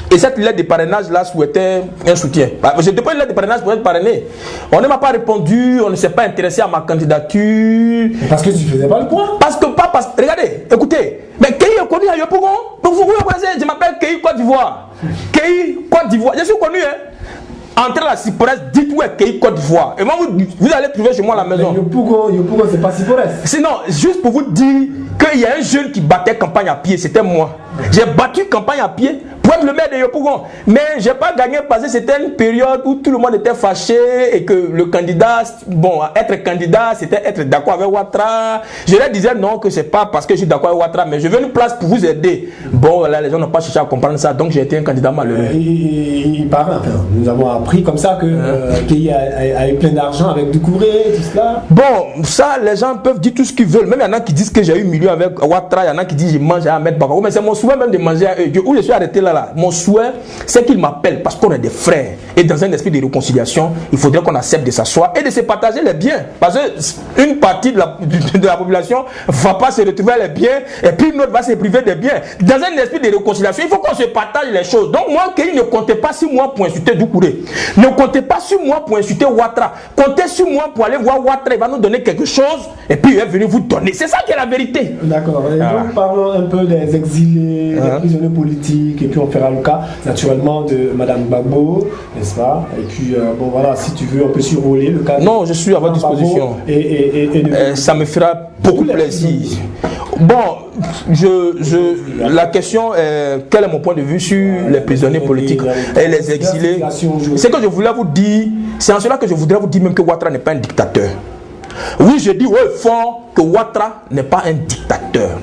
[SPEAKER 2] Et cette lettre de parrainage-là souhaitait un soutien. Je dépose une lettre de parrainage pour être parrainé. On ne m'a pas répondu, on ne s'est pas intéressé à ma candidature.
[SPEAKER 1] Parce que tu ne faisais pas le point.
[SPEAKER 2] Regardez, écoutez, mais Kei est connu à Yopougon. Vous connaissez, je m'appelle Kei Côte d'Ivoire. Kei Côte d'Ivoire, je suis connu, hein. Entrez à la Cypresse, dites où est Kei Côte d'Ivoire. Et moi, vous allez trouver chez moi à la maison.
[SPEAKER 1] Yopougon, c'est pas Cypresse.
[SPEAKER 2] Sinon, juste pour vous dire qu'il y a un jeune qui battait campagne à pied, c'était moi. J'ai battu campagne à pied pour être le maire de Yopougon. Mais je n'ai pas gagné parce que c'était une période où tout le monde était fâché et que le candidat, bon, être candidat, c'était être d'accord avec Ouattara. Je leur disais non, que ce n'est pas parce que je suis d'accord avec Ouattara, mais je veux une place pour vous aider. Bon, là, les gens n'ont pas cherché à comprendre ça, donc j'ai été un candidat malheureux.
[SPEAKER 1] Il paraît, enfin, nous avons appris comme ça qu'il a eu plein d'argent avec Doucouré, tout cela.
[SPEAKER 2] Bon, ça, les gens peuvent dire tout ce qu'ils veulent. Même il y en a qui disent que j'ai eu milieu avec Ouattara, il y en a qui disent que je mange à Ahmed Bakao. Mais c'est mon souhait même de manger à eux. Où je suis arrêté là. Mon souhait, c'est qu'ils m'appellent parce qu'on est des frères. Et dans un esprit de réconciliation, il faudrait qu'on accepte de s'asseoir et de se partager les biens. Parce qu'une partie de la population ne va pas se retrouver les biens et puis une autre va se priver des biens. Dans un esprit de réconciliation, il faut qu'on se partage les choses. Donc moi, qu'il ne comptez pas sur moi pour insulter Doucouré. Ne comptez pas sur moi pour insulter Ouattara. Comptez sur moi pour aller voir Ouattara. Il va nous donner quelque chose et puis il est venu vous donner. C'est ça qui est la vérité.
[SPEAKER 1] D'accord. Donc parlons un peu des exilés, des prisonniers politiques, et puis on fera le cas naturellement de Madame Gbagbo, n'est-ce pas? Et puis bon voilà, si tu veux, on peut survoler le cas.
[SPEAKER 2] Non, je suis à votre disposition. Ça me fera beaucoup plaisir. Bon, la question est quel est mon point de vue sur les prisonniers politiques et les exilés. Ce que je voulais vous dire, c'est en cela que je voudrais vous dire même que Ouattara n'est pas un dictateur. Oui, je dis au fond que Ouattara n'est pas un dictateur.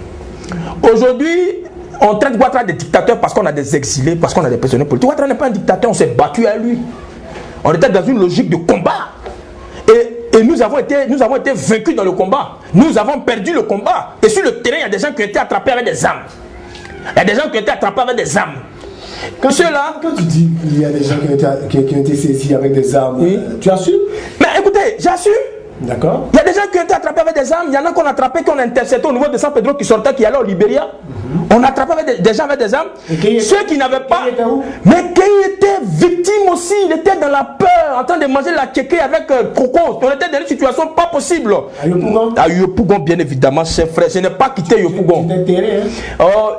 [SPEAKER 2] Aujourd'hui, on traite Ouattara de dictateur parce qu'on a des exilés, parce qu'on a des prisonniers politiques. Ouattara n'est pas un dictateur, on s'est battu à lui. On était dans une logique de combat. Et nous avons été vaincus dans le combat. Nous avons perdu le combat. Et sur le terrain, il y a des gens qui ont été attrapés avec des armes. Il y a des gens qui ont été attrapés avec des armes.
[SPEAKER 1] Quand tu dis qu'il y a des gens qui ont été saisis avec des armes, oui. Tu assumes?
[SPEAKER 2] Mais écoutez, j'assume.
[SPEAKER 1] D'accord.
[SPEAKER 2] Il y a des gens qui ont été attrapés avec des armes. Il y en a qu'on a attrapé, qu'on a intercepté au niveau de San Pedro qui sortait, qui allait au Libéria. On a attrapé des gens avec des armes. Ceux qui n'avaient pas. Mais qui était victime aussi. Il était dans la peur, en train de manger la kéké avec Coco. On était dans une situation pas possible.
[SPEAKER 1] À Yopougon?
[SPEAKER 2] À Yopougon, bien évidemment, chef frère. Je n'ai pas quitté Yopougon.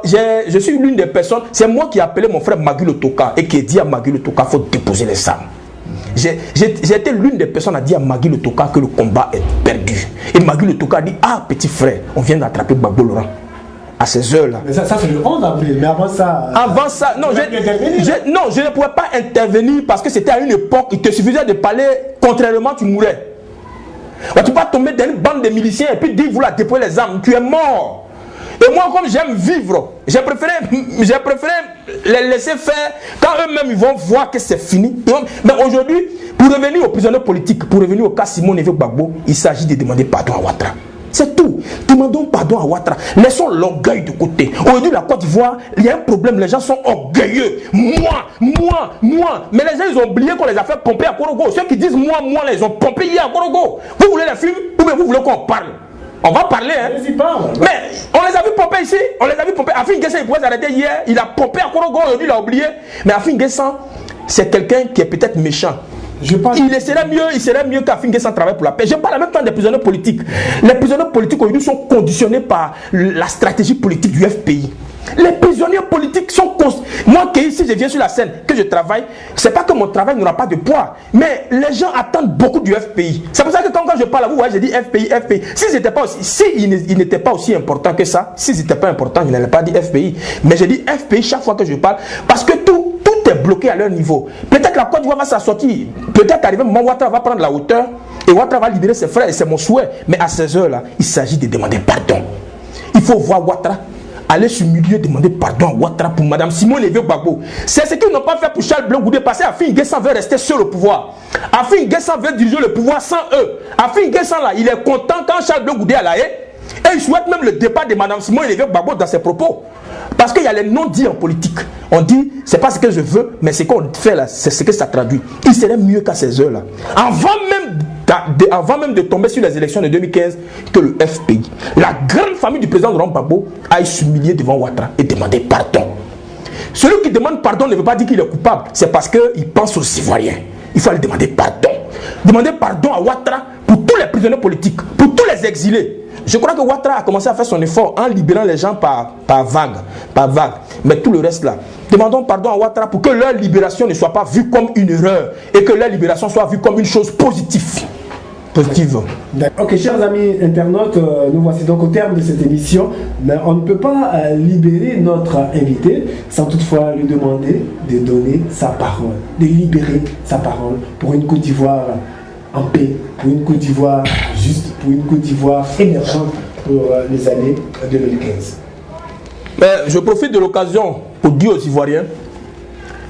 [SPEAKER 2] Je suis l'une des personnes. C'est moi qui ai appelé mon frère Magui Le Toka et qui ai dit à Magui Le Toka, il faut déposer les armes. J'ai été l'une des personnes à dire à Magui Le Toka que le combat est perdu. Et Magui Le Toka a dit, ah petit frère, on vient d'attraper Gbagbo Laurent. À ces heures-là.
[SPEAKER 1] Mais ça c'est le 11 avril, mais avant ça...
[SPEAKER 2] non, je ne pouvais pas intervenir parce que c'était à une époque, il te suffisait de parler, contrairement tu mourais. Tu ne peux pas tomber dans une bande de miliciens et puis dire, vous la déposez les armes, tu es mort. Et moi, comme j'aime vivre, j'ai préféré les laisser faire quand eux-mêmes ils vont voir que c'est fini. Mais aujourd'hui, pour revenir aux prisonniers politiques, pour revenir au cas Simon Névé Gbagbo, il s'agit de demander pardon à Ouattara. C'est tout. Demandons pardon à Ouattara. Laissons l'orgueil de côté. Aujourd'hui, la Côte d'Ivoire, il y a un problème. Les gens sont orgueilleux. Moi. Mais les gens, ils ont oublié qu'on les a fait pomper à Korogo. Ceux qui disent moi, là, ils ont pompé hier à Korogo. Vous voulez les films ou bien vous voulez qu'on parle? On va parler, hein. Mais on les a vu pomper ici. On les a vu pomper. Afin Guessan, il pouvait s'arrêter hier. Il a pompé à Korogo. Aujourd'hui, il a oublié. Mais Afin Guessan, c'est quelqu'un qui est peut-être méchant. Il serait mieux qu'Afin Guessan travaille pour la paix. Je parle en même temps des prisonniers politiques. Les prisonniers politiques aujourd'hui sont conditionnés par la stratégie politique du FPI. Les prisonniers politiques sont moi qui ici je viens sur la scène, que je travaille, c'est pas que mon travail n'aura pas de poids, mais les gens attendent beaucoup du FPI. C'est pour ça que quand je parle à vous, je dis FPI. S'il n'était pas aussi important que ça, s'ils n'étaient pas importants, je n'allais pas dire FPI. Mais je dis FPI chaque fois que je parle, parce que tout est bloqué à leur niveau. Peut-être que la Côte d'Ivoire va s'assortir, peut-être arriver un moment où Ouattara va prendre la hauteur, et Ouattara va libérer ses frères, et c'est mon souhait. Mais à ces heures-là, il s'agit de demander pardon. Il faut voir Ouattara aller sur le milieu demander pardon à Ouattara pour Madame Simon Névé Gbagbo. C'est ce qu'ils n'ont pas fait pour Charles Blé Goudé, parce qu'Afin Guessan veut rester seul au pouvoir. Afin Guessan veut diriger le pouvoir sans eux. Afin Guessan là, il est content quand Charles Blé Goudé est là, et il souhaite même le départ de Madame Simon Névé Gbagbo dans ses propos. Parce qu'il y a les non-dits en politique. On dit, c'est pas ce que je veux, mais ce qu'on fait là, c'est ce que ça traduit. Il serait mieux qu'à ces heures-là. Avant même de tomber sur les élections de 2015, que le FPI, la grande famille du président Laurent Gbagbo, aille s'humilier devant Ouattara et demander pardon. Celui qui demande pardon ne veut pas dire qu'il est coupable. C'est parce qu'il pense aux Ivoiriens. Il faut aller demander pardon. Demander pardon à Ouattara pour tous les prisonniers politiques, pour tous les exilés. Je crois que Ouattara a commencé à faire son effort en libérant les gens par vague. Mais tout le reste là, demandons pardon à Ouattara pour que leur libération ne soit pas vue comme une erreur et que leur libération soit vue comme une chose positive.
[SPEAKER 1] Ok, chers amis internautes, nous voici donc au terme de cette émission. Mais on ne peut pas libérer notre invité sans toutefois lui demander de donner sa parole, de libérer sa parole pour une Côte d'Ivoire en paix, pour une Côte d'Ivoire juste, pour une Côte d'Ivoire émergente pour les années 2015.
[SPEAKER 2] Je profite de l'occasion pour dire aux Ivoiriens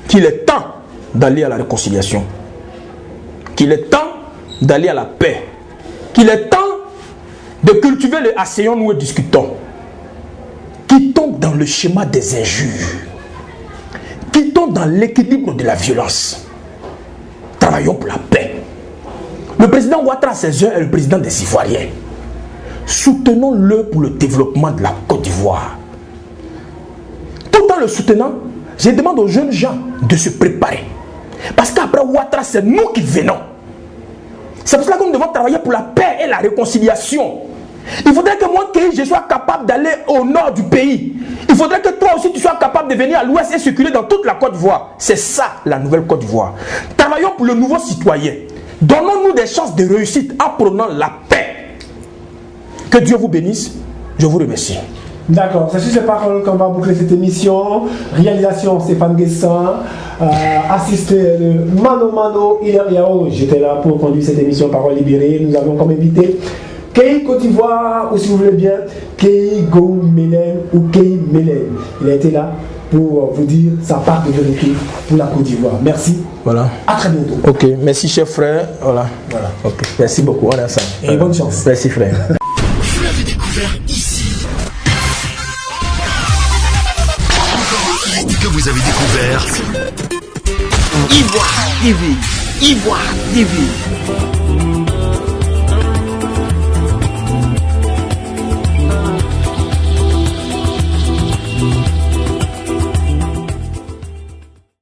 [SPEAKER 2] qu'il est temps d'aller à la réconciliation, qu'il est temps d'aller à la paix, qu'il est temps de cultiver les asseyons-nous et discutons. Quittons dans le schéma des injures, quittons dans l'équilibre de la violence, travaillons pour la paix. Le président Ouattara à ses heures est le président des Ivoiriens. Soutenons-le pour le développement de la Côte d'Ivoire. Tout en le soutenant, je demande aux jeunes gens de se préparer. Parce qu'après Ouattara, c'est nous qui venons. C'est pour cela que nous devons travailler pour la paix et la réconciliation. Il faudrait que moi, je sois capable d'aller au nord du pays. Il faudrait que toi aussi, tu sois capable de venir à l'ouest et circuler dans toute la Côte d'Ivoire. C'est ça, la nouvelle Côte d'Ivoire. Travaillons pour le nouveau citoyen. Donnons-nous des chances de réussite en prenant la paix. Que Dieu vous bénisse. Je vous remercie.
[SPEAKER 1] D'accord, c'est sur ces paroles qu'on va boucler cette émission. Réalisation Stéphane Guessin, assisté de Mano Hilaire Yao. J'étais là pour conduire cette émission Parole Libérée. Nous avons comme invité Kei Côte d'Ivoire, ou si vous voulez bien, Kei Go Melen ou Kei Melen. Il a été là pour vous dire sa part de vérité pour la Côte d'Ivoire. Merci.
[SPEAKER 2] Voilà.
[SPEAKER 1] À très bientôt.
[SPEAKER 2] Ok, merci cher frère. Voilà. Ok, merci beaucoup. On a ça.
[SPEAKER 1] Et bonne chance.
[SPEAKER 2] Merci frère.
[SPEAKER 3] Vous l'avez découvert ici. Que vous avez découvert
[SPEAKER 4] Ivoire TV.